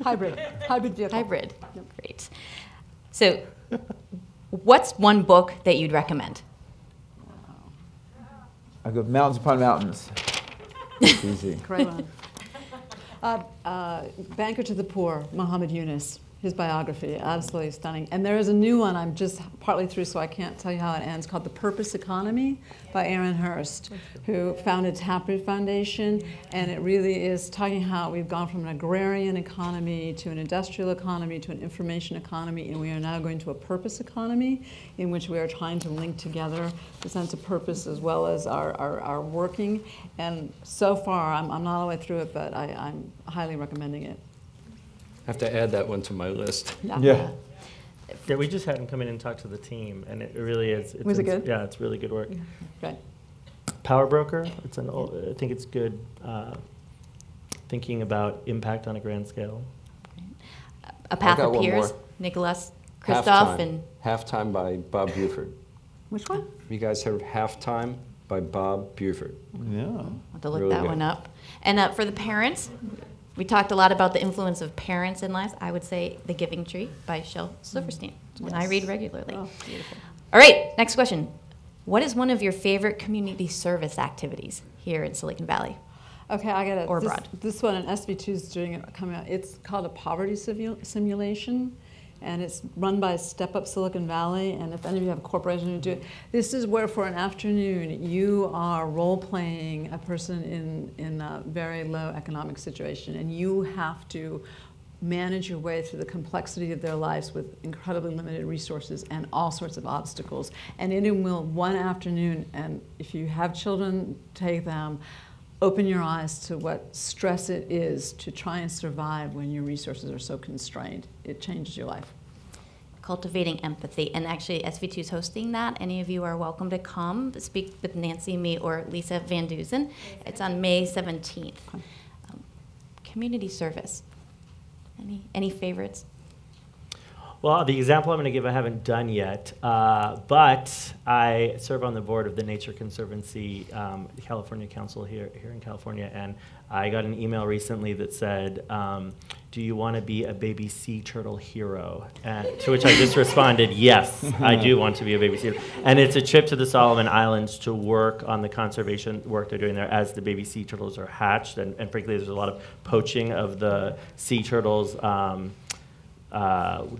Hybrid vehicle. Hybrid. Great. So, what's one book that you'd recommend? I go Mountains Upon Mountains. It's easy. Great one. Banker to the Poor, Muhammad Yunus. His biography, absolutely stunning. And there is a new one I'm just partly through, so I can't tell you how it ends, called The Purpose Economy by Aaron Hurst, who founded Taproot Foundation. And it really is talking how we've gone from an agrarian economy to an industrial economy to an information economy, and we are now going to a purpose economy in which we are trying to link together the sense of purpose as well as our working. And so far, I'm not all the way through it, but I'm highly recommending it. I have to add that one to my list. Yeah. Yeah, we just had him come in and talk to the team, and it really is. Was it good? Yeah, it's really good work. Great. Power Broker, it's an old, I think it's good thinking about impact on a grand scale. A Path got one Appears, more. Nicholas Kristof and Halftime by Bob Buford. Which one? You guys heard of Halftime by Bob Buford? Yeah. I'll have to look Really that good. one up. And for the parents, we talked a lot about the influence of parents in lives. I would say The Giving Tree by Shel Silverstein, one I read regularly. Oh, beautiful. All right, next question. What is one of your favorite community service activities here in Silicon Valley? Okay, I got it. Or abroad. This one, and SVP is doing it coming out. It's called a poverty simulation, and it's run by Step Up Silicon Valley. And if any of you have a corporation who do it, this is where for an afternoon you are role playing a person in a very low economic situation, and you have to manage your way through the complexity of their lives with incredibly limited resources and all sorts of obstacles. And it will one afternoon, and if you have children, take them. Open your eyes to what stress it is to try and survive when your resources are so constrained. It changes your life. Cultivating empathy. And actually, SVP is hosting that. Any of you are welcome to come speak with Nancy, me, or Lisa Van Duzen. It's on May 17th. Community service. Any favorites? Well, the example I'm going to give I haven't done yet, but I serve on the board of the Nature Conservancy California Council here in California, and I got an email recently that said, do you want to be a baby sea turtle hero? To which I just responded, yes, I do want to be a baby sea turtle. And it's a trip to the Solomon Islands to work on the conservation work they're doing there as the baby sea turtles are hatched, and frankly there's a lot of poaching of the sea turtles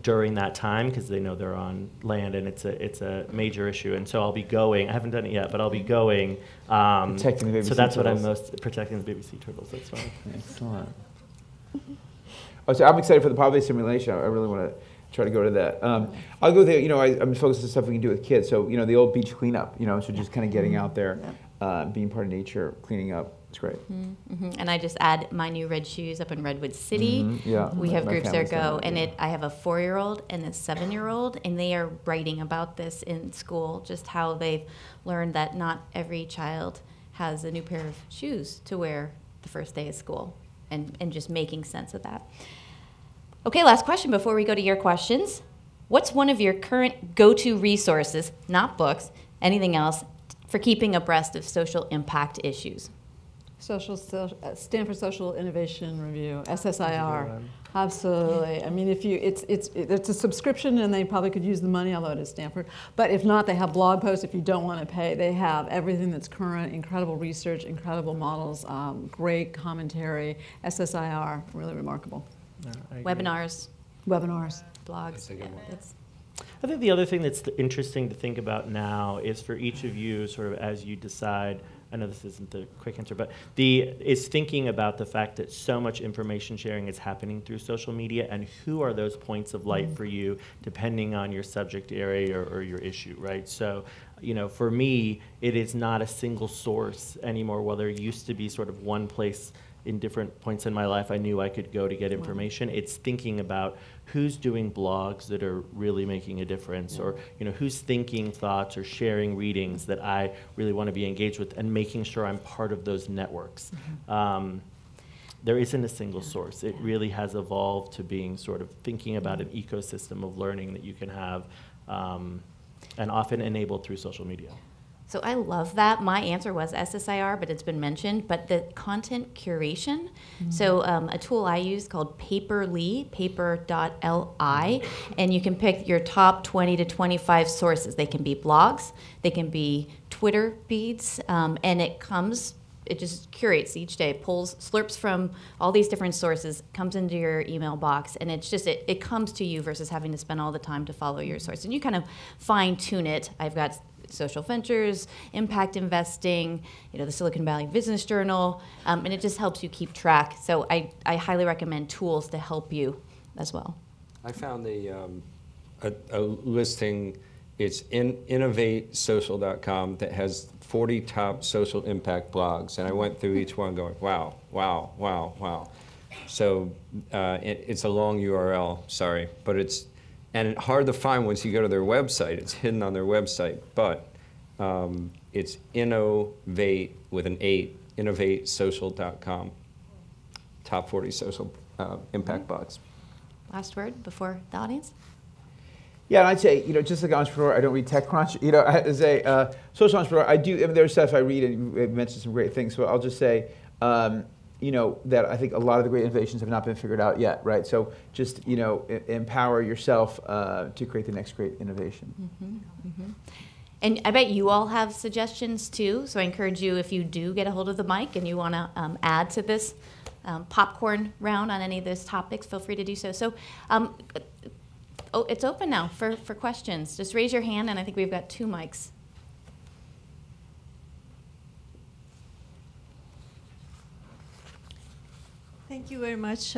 during that time because they know they're on land, and it's a major issue. And so I'll be going. I haven't done it yet, but I'll be going. Protecting the baby sea So that's what turtles. I'm most protecting the baby sea turtles. That's fine. Excellent. Oh, so I'm excited for the poverty simulation. I really want to try to go to that. I'll go there. I'm focused on stuff we can do with kids. So the old beach cleanup. So just kind of getting out there, being part of nature, cleaning up. It's great. Mm-hmm. And I just add my new red shoes up in Redwood City. Mm-hmm. Yeah, we have my groups there family's done go, that, and yeah. I have a 4-year-old and a 7-year-old, and they are writing about this in school, just how they've learned that not every child has a new pair of shoes to wear the first day of school, and just making sense of that. Okay, last question before we go to your questions. What's one of your current go-to resources, not books, anything else, for keeping abreast of social impact issues? Stanford Social Innovation Review, SSIR. Absolutely. I mean, it's a subscription, and they probably could use the money, although it is Stanford. But if not, they have blog posts. If you don't want to pay, they have everything that's current, incredible research, incredible models, great commentary. SSIR, really remarkable. Webinars, Webinars. blogs. That's a good one. I think the other thing that's interesting to think about now is for each of you, sort of as you decide, I know this isn't the quick answer, but is thinking about the fact that so much information sharing is happening through social media, and who are those points of light for you, depending on your subject area or your issue, right? So, for me, it is not a single source anymore. While there used to be sort of one place in different points in my life I knew I could go to get information. It's thinking about who's doing blogs that are really making a difference, or who's thinking thoughts or sharing readings that I really want to be engaged with, and making sure I'm part of those networks. There isn't a single source. It really has evolved to being sort of thinking about an ecosystem of learning that you can have, and often enabled through social media. So I love that. My answer was SSIR, but it's been mentioned. But the content curation, so a tool I use called Paper.li, paper.li, and you can pick your top 20 to 25 sources. They can be blogs, they can be Twitter feeds, and it just curates each day, slurps from all these different sources, comes into your email box, and it's just, it comes to you versus having to spend all the time to follow your source. And you kind of fine tune it. I've got social ventures, impact investing, the Silicon Valley Business Journal, and it just helps you keep track. So I highly recommend tools to help you as well. I found a listing, it's innovatesocial.com, that has 40 top social impact blogs, and I went through each one going, wow, wow, wow, wow. So it's a long URL, sorry, but it's hard to find once you go to their website. It's hidden on their website, but it's innovate with an 8, innovatesocial.com. Top 40 social impact blogs. Last word before the audience? Yeah, and I'd say, just like an entrepreneur, I don't read TechCrunch. As a social entrepreneur, I do. There's stuff I read, and you mentioned some great things. So I'll just say, that I think a lot of the great innovations have not been figured out yet, right? So just, empower yourself to create the next great innovation. Mm-hmm, mm-hmm. And I bet you all have suggestions too. So I encourage you, if you do get a hold of the mic and you want to add to this popcorn round on any of those topics, feel free to do so. So. It's open now for questions. Just raise your hand, and I think we've got 2 mics. Thank you very much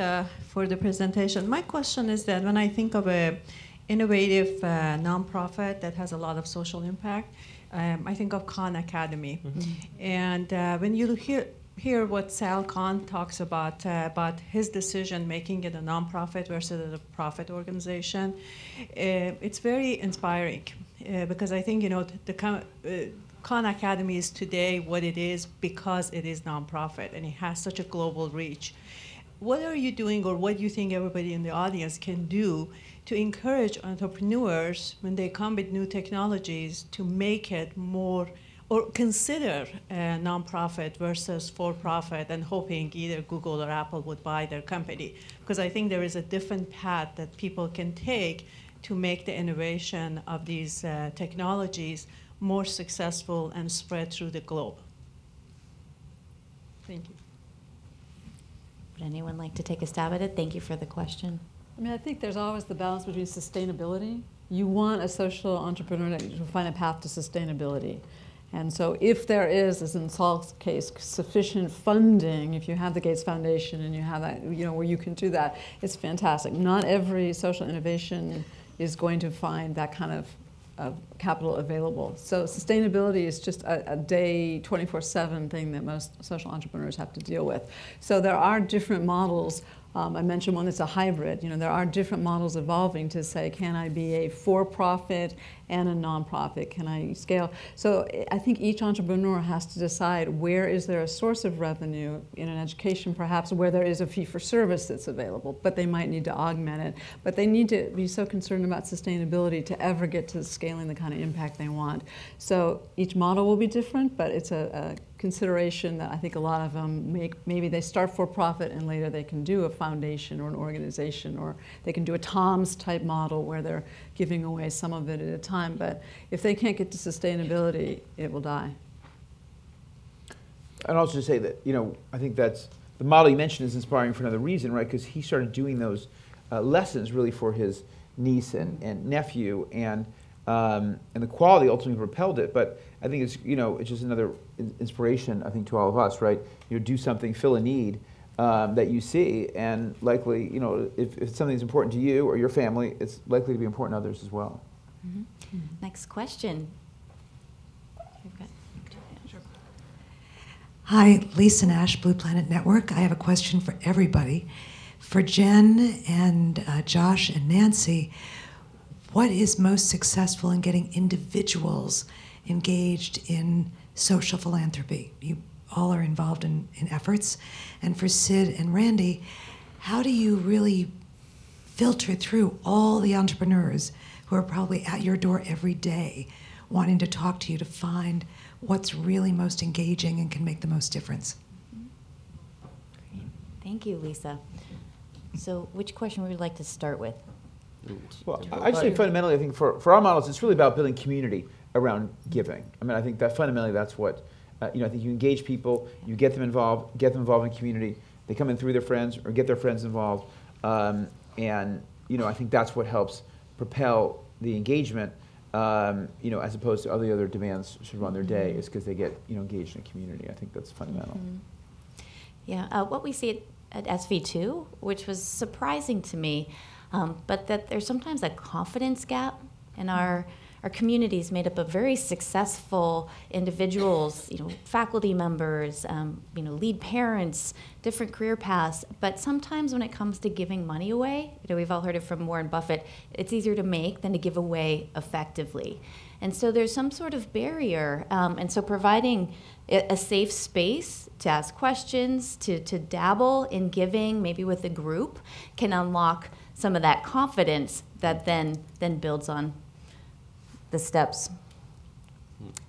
for the presentation. My question is that when I think of an innovative nonprofit that has a lot of social impact, I think of Khan Academy. Mm-hmm. And when you hear what Sal Khan talks about his decision making it a nonprofit versus a profit organization, it's very inspiring because I think the Khan Academy is today what it is because it is nonprofit and it has such a global reach. What are you doing, or what do you think everybody in the audience can do to encourage entrepreneurs when they come with new technologies to make it more, or consider a nonprofit versus for-profit, and hoping either Google or Apple would buy their company? Because I think there is a different path that people can take to make the innovation of these technologies more successful and spread through the globe. Thank you. Would anyone like to take a stab at it? Thank you for the question. I think there's always the balance between sustainability. You want a social entrepreneur to find a path to sustainability. And so if there is, as in Saul's case, sufficient funding, if you have the Gates Foundation and you have that, where you can do that, it's fantastic. Not every social innovation is going to find that kind of capital available. So sustainability is just a day 24/7 thing that most social entrepreneurs have to deal with. So there are different models. I mentioned one that's a hybrid. There are different models evolving to say, can I be a for-profit and a nonprofit? Can I scale? So I think each entrepreneur has to decide where is there a source of revenue in an education, perhaps where there is a fee-for-service that's available, but they might need to augment it. But they need to be so concerned about sustainability to ever get to scaling the kind of impact they want. So each model will be different, but it's a consideration that I think a lot of them make. Maybe they start for profit and later they can do a foundation or an organization, or they can do a TOMS type model where they're giving away some of it at a time. But if they can't get to sustainability, it will die. I'd also say that, I think that's, the model you mentioned is inspiring for another reason, right? Because he started doing those lessons really for his niece and nephew, and the quality ultimately propelled it. But I think it's, it's just another inspiration, I think, to all of us, right? Do something, fill a need that you see, and likely, if something's important to you or your family, it's likely to be important to others as well. Mm-hmm. Mm-hmm. Next question. Hi, Lisa Nash, Blue Planet Network. I have a question for everybody. For Jen and Josh and Nancy, what is most successful in getting individuals engaged in social philanthropy? You all are involved in efforts. And for Sid and Randy, how do you really filter through all the entrepreneurs who are probably at your door every day? wanting to talk to you to find what's really most engaging and can make the most difference. Great. Thank you, Lisa. So which question would you like to start with? Well, I'd say fundamentally, I think for our models, it's really about building community around giving. I mean, I think that fundamentally that's what, I think you engage people, you get them involved in community, they come in through their friends or get their friends involved, and, I think that's what helps propel the engagement, as opposed to all the other demands sort of on their day, is because they get, engaged in a community. I think that's fundamental. Yeah, what we see at SV2, which was surprising to me, but that there's sometimes a confidence gap in our communities made up of very successful individuals, faculty members, lead parents, different career paths. But sometimes when it comes to giving money away, we've all heard it from Warren Buffett, it's easier to make than to give away effectively. And so there's some sort of barrier. And so providing a safe space to ask questions, to dabble in giving, maybe with a group, can unlock some of that confidence that then builds on the steps.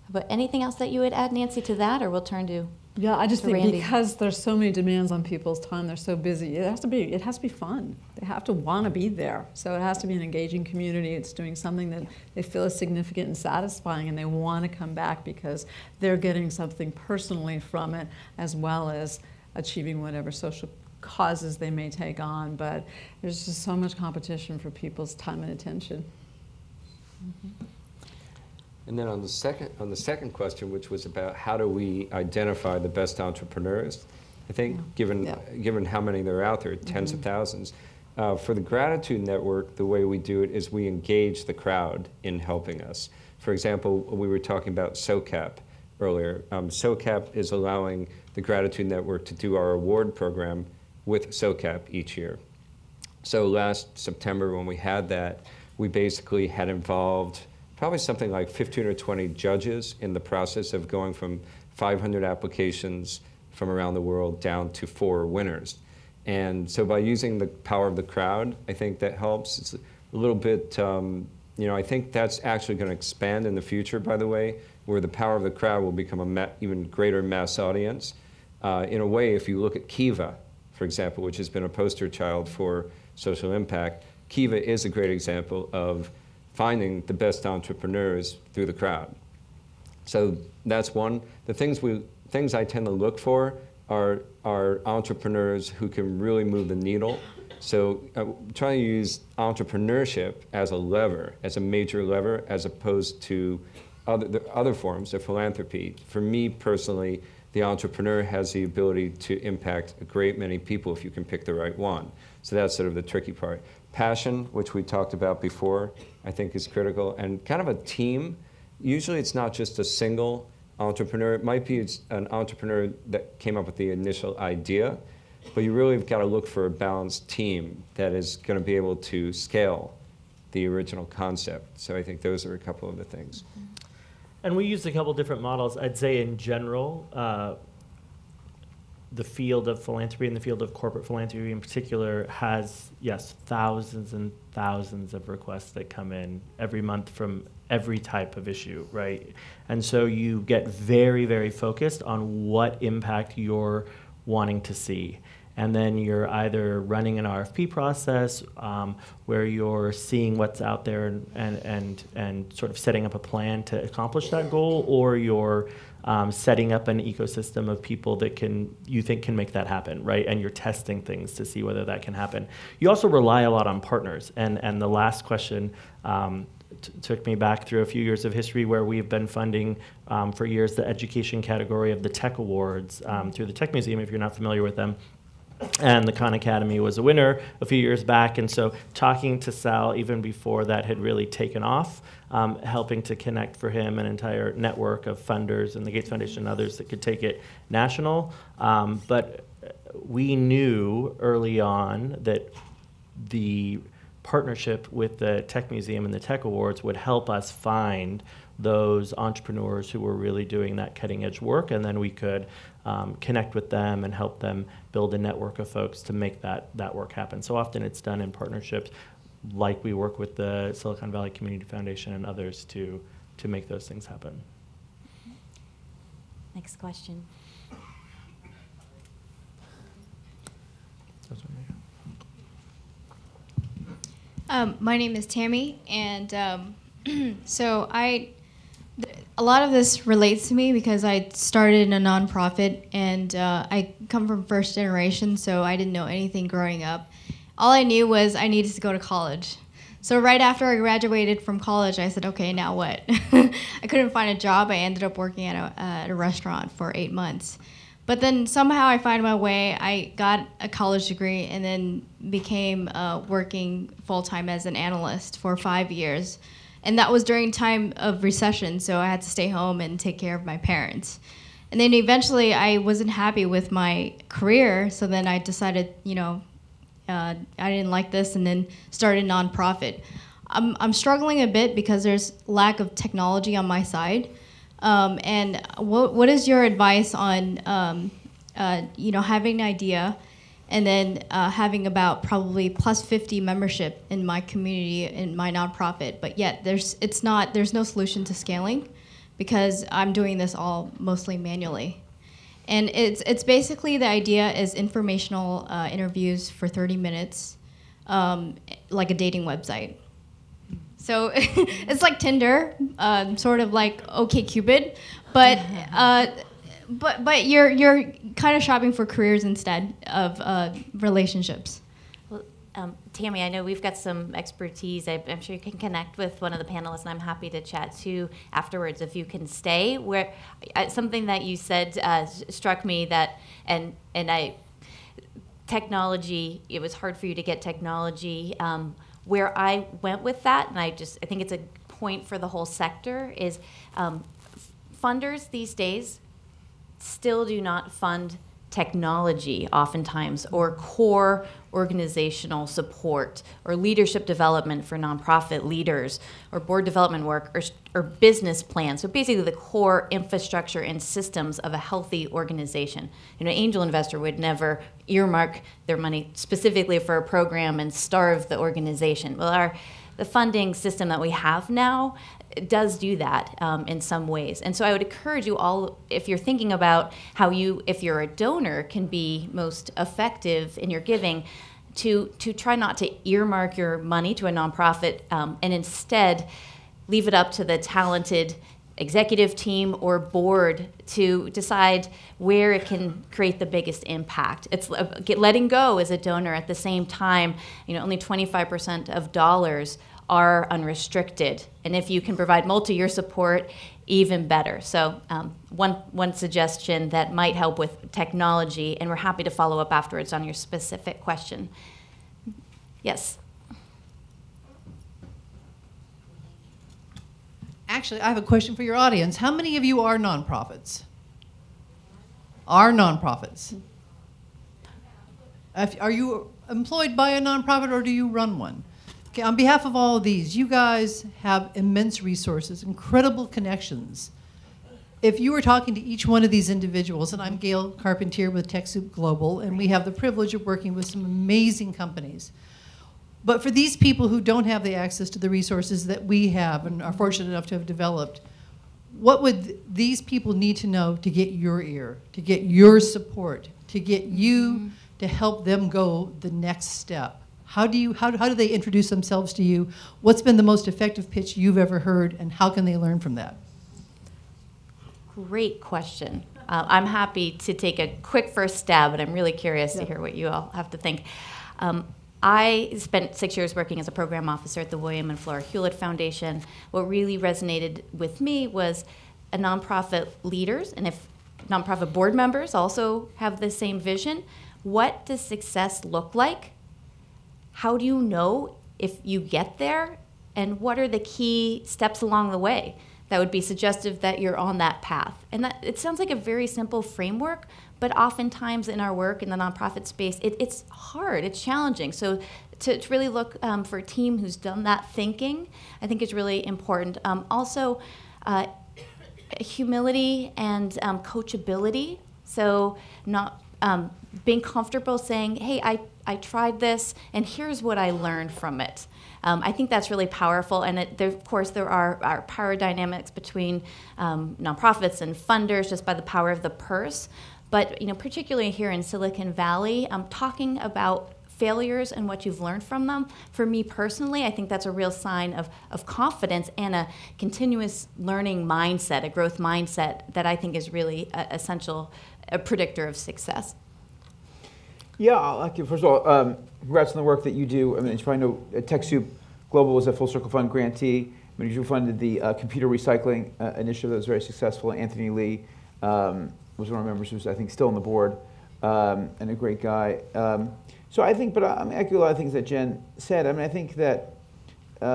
But anything else that you would add, Nancy, to that, or we'll turn to Yeah, I just think Randy. because there's so many demands on people's time, they're so busy. It has to be fun. They have to want to be there. So it has to be an engaging community. It's doing something that they feel is significant and satisfying, and they want to come back because they're getting something personally from it, as well as achieving whatever social causes they may take on. But there's just so much competition for people's time and attention. And then on the second question, which was about how do we identify the best entrepreneurs, I think given how many there are out there, tens of thousands, for the Gratitude Network, the way we do it is we engage the crowd in helping us. For example, we were talking about SOCAP earlier. SOCAP is allowing the Gratitude Network to do our award program with SOCAP each year. So last September when we had that, we basically had involved probably something like 15 or 20 judges in the process of going from 500 applications from around the world down to 4 winners. And so by using the power of the crowd, I think that helps. It's a little bit, I think that's actually going to expand in the future, by the way, where the power of the crowd will become an even greater mass audience. In a way, if you look at Kiva, for example, which has been a poster child for social impact, Kiva is a great example of finding the best entrepreneurs through the crowd. So that's one. The things I tend to look for are entrepreneurs who can really move the needle. So trying to use entrepreneurship as a lever, as a major lever, as opposed to other forms of philanthropy. For me personally, the entrepreneur has the ability to impact a great many people if you can pick the right one. So that's sort of the tricky part. Passion, which we talked about before, I think is critical, and kind of a team. Usually it's not just a single entrepreneur. It might be an entrepreneur that came up with the initial idea, but you really have got to look for a balanced team that is going to be able to scale the original concept. So I think those are a couple of the things. And we used a couple different models. I'd say in general, the field of philanthropy and the field of corporate philanthropy in particular has, yes, thousands and thousands of requests that come in every month from every type of issue, right? And so you get very, very focused on what impact you're wanting to see. And then you're either running an RFP process where you're seeing what's out there and sort of setting up a plan to accomplish that goal, or you're setting up an ecosystem of people that you think can make that happen, right? And you're testing things to see whether that can happen. You also rely a lot on partners. And the last question took me back through a few years of history where we've been funding for years the education category of the Tech Awards through the Tech Museum, if you're not familiar with them. And the Khan Academy was a winner a few years back. And so talking to Sal even before that had really taken off, helping to connect for him an entire network of funders and the Gates Foundation and others that could take it national. But we knew early on that the partnership with the Tech Museum and the Tech Awards would help us find those entrepreneurs who were really doing that cutting edge work, and then we could connect with them and help them build a network of folks to make that work happen. So often it's done in partnerships, like we work with the Silicon Valley Community Foundation and others to to make those things happen. Next question. My name is Tammy, and so a lot of this relates to me because I started in a nonprofit, and I come from first generation, so I didn't know anything growing up. All I knew was I needed to go to college. So right after I graduated from college, I said, okay, now what? I couldn't find a job. I ended up working at a restaurant for 8 months. But then somehow I find my way. I got a college degree and then became working full-time as an analyst for 5 years. And that was during time of recession, so I had to stay home and take care of my parents. And then eventually I wasn't happy with my career, so then I decided, I didn't like this, and then started a nonprofit. I'm struggling a bit because there's lack of technology on my side. And what is your advice on, having an idea and then having about probably plus 50 membership in my community, in my nonprofit, but yet there's no solution to scaling because I'm doing this all mostly manually. And it's basically the idea is informational interviews for 30 minutes, like a dating website. So it's like Tinder, sort of like OkCupid, but you're kind of shopping for careers instead of relationships. Well, Tammy, I know we've got some expertise. I'm sure you can connect with one of the panelists, and I'm happy to chat too afterwards if you can stay. Where something that you said struck me that, technology. It was hard for you to get technology. Where I went with that, and I think it's a point for the whole sector, is funders these days still do not fund technology oftentimes, or core organizational support, or leadership development for nonprofit leaders, or board development work, or business plans. So basically the core infrastructure and systems of a healthy organization. An angel investor would never earmark their money specifically for a program and starve the organization. Well, the funding system that we have now does do that in some ways. And so I would encourage you all, if you're thinking about how if you're a donor, can be most effective in your giving, to try not to earmark your money to a nonprofit and instead leave it up to the talented executive team or board to decide where it can create the biggest impact. It's letting go as a donor at the same time. Only 25% of dollars are unrestricted, and if you can provide multi-year support, even better. So one suggestion that might help with technology, and we're happy to follow up afterwards on your specific question. Yes. Actually, I have a question for your audience. How many of you are nonprofits? Are nonprofits? Are you employed by a nonprofit, or do you run one? Okay, on behalf of all of these, you guys have immense resources, incredible connections. If you were talking to each one of these individuals, and I'm Gail Carpentier with TechSoup Global, and we have the privilege of working with some amazing companies. But for these people who don't have the access to the resources that we have and are fortunate enough to have developed, what would these people need to know to get your ear, to get your support, to get you to help them go the next step? How do they introduce themselves to you? What's been the most effective pitch you've ever heard, and how can they learn from that? Great question. I'm happy to take a quick first stab, but I'm really curious to hear what you all have to think. I spent 6 years working as a program officer at the William and Flora Hewlett Foundation. What really resonated with me was nonprofit leaders, and if nonprofit board members also have the same vision, what does success look like? How do you know if you get there? And what are the key steps along the way that would be suggestive that you're on that path? And that, it sounds like a very simple framework, but oftentimes in our work in the nonprofit space, it's hard, it's challenging. So to really look for a team who's done that thinking, I think is really important. Also, humility and coachability. So not being comfortable saying, hey, I tried this, and here's what I learned from it. I think that's really powerful, and of course there are power dynamics between nonprofits and funders just by the power of the purse. But particularly here in Silicon Valley, talking about failures and what you've learned from them, for me personally, I think that's a real sign of confidence and a continuous learning mindset, a growth mindset that I think is really essential, a predictor of success. Yeah, first of all, congrats on the work that you do. I mean, as you probably know, TechSoup Global was a Full Circle Fund grantee. I mean, you funded the computer recycling initiative that was very successful. Anthony Lee was one of our members who's, I think, still on the board, and a great guy. So I think, but I mean, I echo a lot of things that Jen said. I mean, I think that, you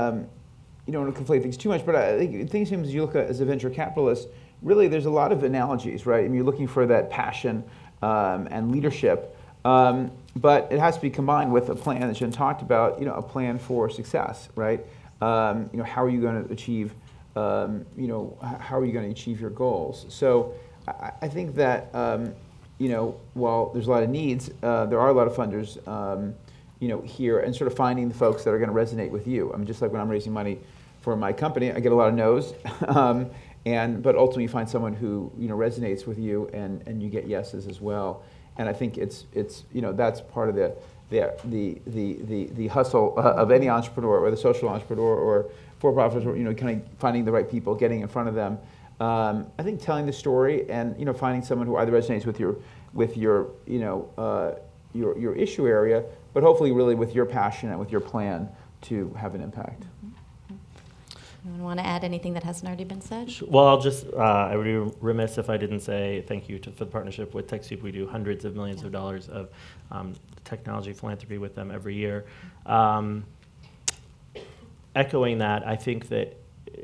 don't want to conflate things too much, but I think things as you look at as a venture capitalist, really there's a lot of analogies, right? I mean, you're looking for that passion and leadership, but it has to be combined with a plan that Jen talked about, a plan for success, right? How are you going to achieve, how are you going to achieve your goals? So I think that, while there's a lot of needs, there are a lot of funders, here, and sort of finding the folks that are going to resonate with you. I mean, just like when I'm raising money for my company, I get a lot of no's, but ultimately you find someone who resonates with you, and you get yeses as well. And I think it's that's part of the hustle of any entrepreneur, or the social entrepreneur, or for-profits, or kind of finding the right people, getting in front of them. I think telling the story and finding someone who either resonates with your issue area, but hopefully really with your passion and with your plan to have an impact. Anyone want to add anything that hasn't already been said? Well, I'll just, I would be remiss if I didn't say thank you for the partnership with TechSoup. We do hundreds of millions of dollars of technology philanthropy with them every year. Echoing that, I think that,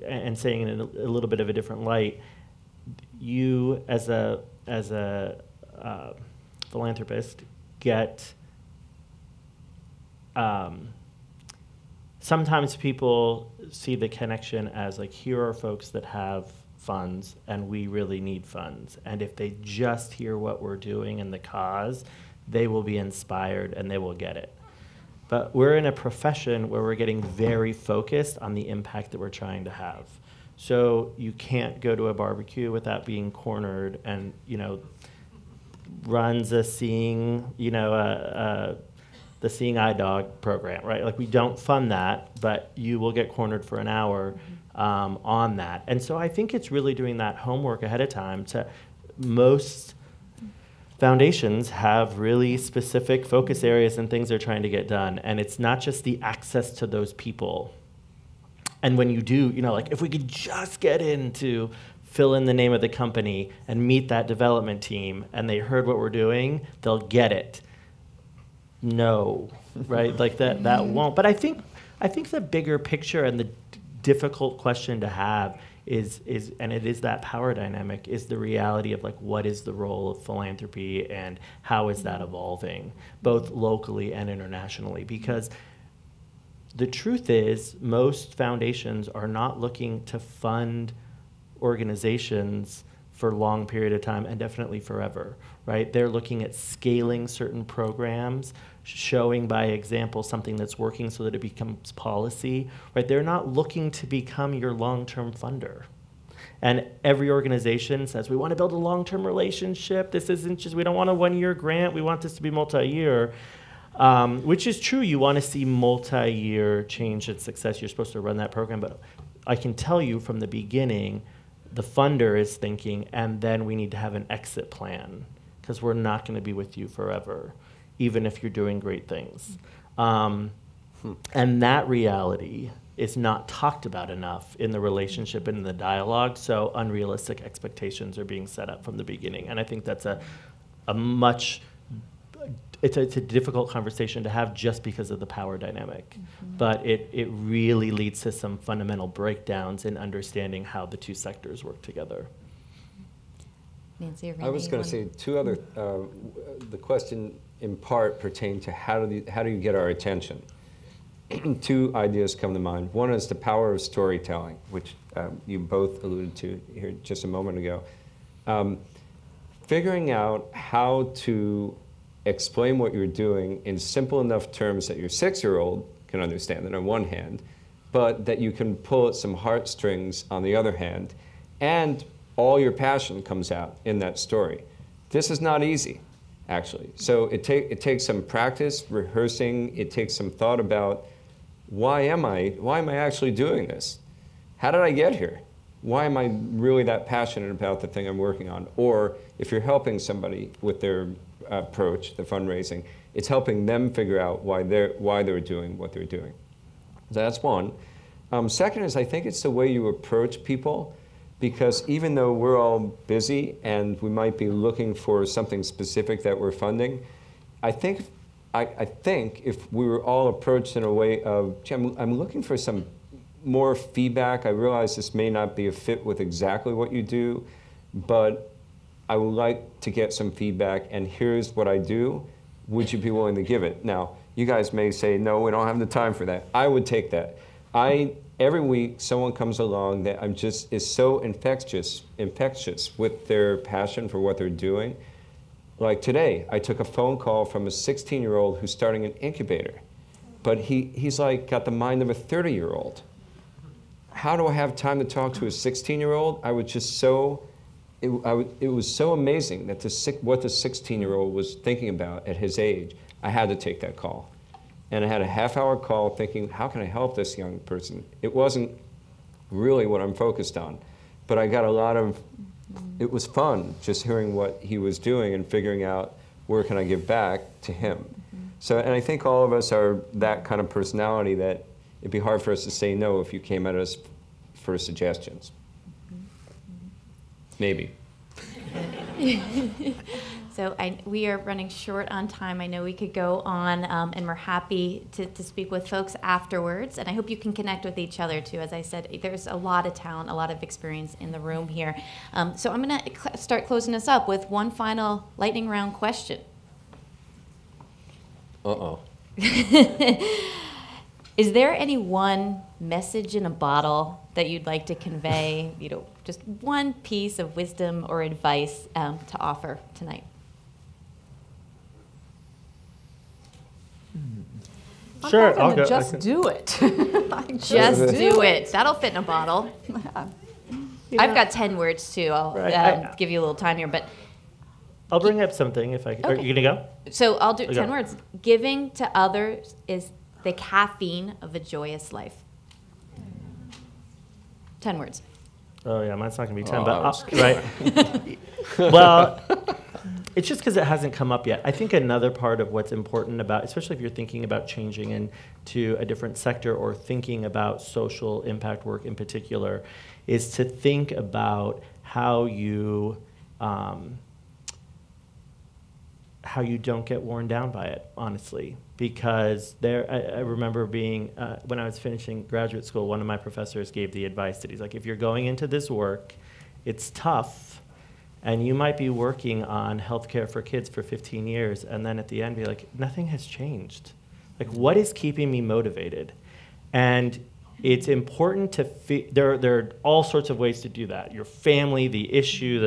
and saying it in a little bit of a different light, you as a philanthropist get, sometimes people see the connection as like, here are folks that have funds and we really need funds. And if they just hear what we're doing and the cause, they will be inspired and they will get it. But we're in a profession where we're getting very focused on the impact that we're trying to have. So you can't go to a barbecue without being cornered and, runs a seeing, the Seeing Eye Dog program, right? Like, we don't fund that, but you will get cornered for an hour on that. And so I think it's really doing that homework ahead of time. Most foundations have really specific focus areas and things they're trying to get done. And it's not just the access to those people. And when you do, like, if we could just get in to fill in the name of the company and meet that development team and they heard what we're doing, they'll get it. No, right? Like that won't. But I think the bigger picture and the difficult question to have is and it is that power dynamic, is the reality of, like, what is the role of philanthropy and how is that evolving, both locally and internationally? Because the truth is, most foundations are not looking to fund organizations for a long period of time, and definitely forever, right? They're looking at scaling certain programs, showing by example something that's working so that it becomes policy, right? They're not looking to become your long-term funder. And every organization says, we want to build a long-term relationship. This isn't just, we don't want a one-year grant. We want this to be multi-year, which is true. You want to see multi-year change and success. You're supposed to run that program. But I can tell you from the beginning, the funder is thinking, and then we need to have an exit plan, because we're not going to be with you forever, even if you're doing great things. And that reality is not talked about enough in the relationship and in the dialogue, so unrealistic expectations are being set up from the beginning. And I think that's it's a difficult conversation to have just because of the power dynamic. But it really leads to some fundamental breakdowns in understanding how the two sectors work together. Nancy, I was going to say two other, the question in part pertained to how do you get our attention? Two ideas come to mind. One is the power of storytelling, which you both alluded to here just a moment ago. Figuring out how to explain what you're doing in simple enough terms that your 6-year-old can understand it on one hand, but that you can pull at some heartstrings on the other hand, and all your passion comes out in that story. This is not easy, actually. So it takes some practice, rehearsing. It takes some thought about why am I actually doing this? How did I get here? Why am I really that passionate about the thing I'm working on? Or if you're helping somebody with their approach, the fundraising, it's helping them figure out why they're doing what they're doing. So that's one. Second is, I think it's the way you approach people, because even though we're all busy and we might be looking for something specific that we're funding, I think if we were all approached in a way of, gee, I'm looking for some more feedback. I realize this may not be a fit with exactly what you do, but I would like to get some feedback, and here's what I do. Would you be willing to give it? Now, you guys may say, no, we don't have the time for that. I would take that. Every week, someone comes along that is so infectious with their passion for what they're doing. Like today, I took a phone call from a 16-year-old who's starting an incubator, but he's like got the mind of a 30-year-old. How do I have time to talk to a 16-year-old? It was so amazing that what the 16-year-old was thinking about at his age. I had to take that call. And I had a half-hour call thinking, how can I help this young person? It wasn't really what I'm focused on, but I got it was fun just hearing what he was doing and figuring out where can I give back to him. So, and I think all of us are that kind of personality that it'd be hard for us to say no if you came at us for suggestions. Maybe. So we are running short on time. I know we could go on, and we're happy to speak with folks afterwards. And I hope you can connect with each other, too. As I said, there's a lot of talent, a lot of experience in the room here. So I'm going to start closing us up with one final lightning round question. Uh-oh. Is there any one message in a bottle that you'd like to convey, just one piece of wisdom or advice to offer tonight? Sure, I'll go. Just do it. Just do it. That'll fit in a bottle. I've got 10 words, too. I'll give you a little time here, but I'll bring up something if I can. Okay. Are you going to go? So I'll do 10 words. Giving to others is the caffeine of a joyous life. 10 words. Oh, yeah, mine's not going to be 10, but right. Well, it's just because it hasn't come up yet. I think another part of what's important about, especially if you're thinking about changing into a different sector or thinking about social impact work in particular, is to think about how you don't get worn down by it, honestly. Because I remember being, when I was finishing graduate school, one of my professors gave the advice that he's like, if you're going into this work, it's tough, and you might be working on healthcare for kids for 15 years, and then at the end be like, nothing has changed. Like, what is keeping me motivated? And it's important to, there are all sorts of ways to do that. Your family, the issue,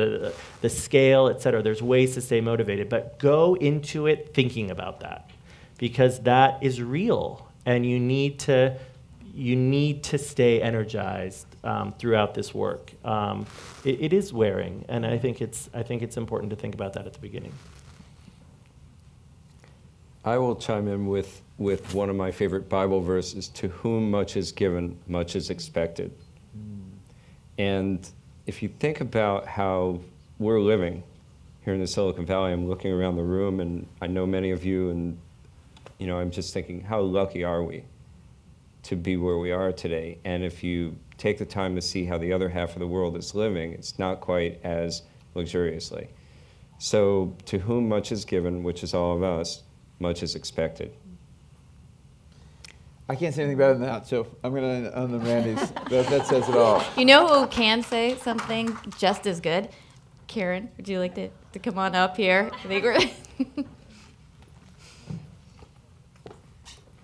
the scale, et cetera. There's ways to stay motivated, but go into it thinking about that, because that is real, and you need to stay energized throughout this work. It is wearing, and I think it's important to think about that at the beginning. I will chime in with one of my favorite Bible verses: "To whom much is given, much is expected." And if you think about how we're living here in the Silicon Valley, I'm looking around the room, and I know many of you, and I'm just thinking, how lucky are we to be where we are today? And if you take the time to see how the other half of the world is living, it's not quite as luxuriously. So, to whom much is given, which is all of us, much is expected. I can't say anything better than that, so I'm going to on the Randy's. That says it all. You know who can say something just as good? Karen, would you like to come on up here? I think we're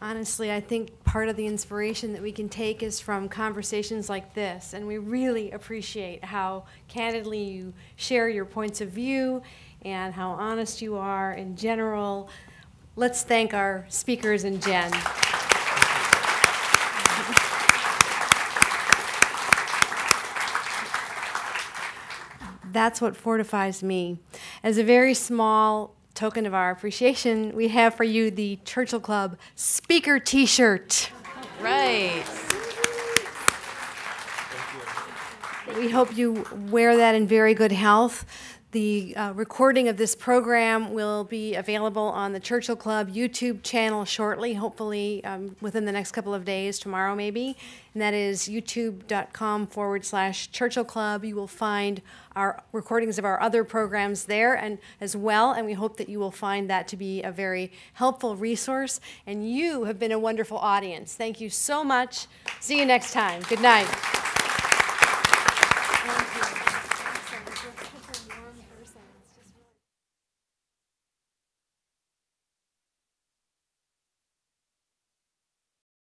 Honestly, I think part of the inspiration that we can take is from conversations like this, and we really appreciate how candidly you share your points of view and how honest you are in general. Let's thank our speakers and Jen. That's what fortifies me. As a very small token of our appreciation, we have for you the Churchill Club Speaker T-shirt. Right. We hope you wear that in very good health. The recording of this program will be available on the Churchill Club YouTube channel shortly, hopefully within the next couple of days, tomorrow maybe. And that is youtube.com/Churchill Club. You will find our recordings of our other programs there and as well, and we hope that you will find that to be a very helpful resource. And you have been a wonderful audience. Thank you so much. See you next time. Good night.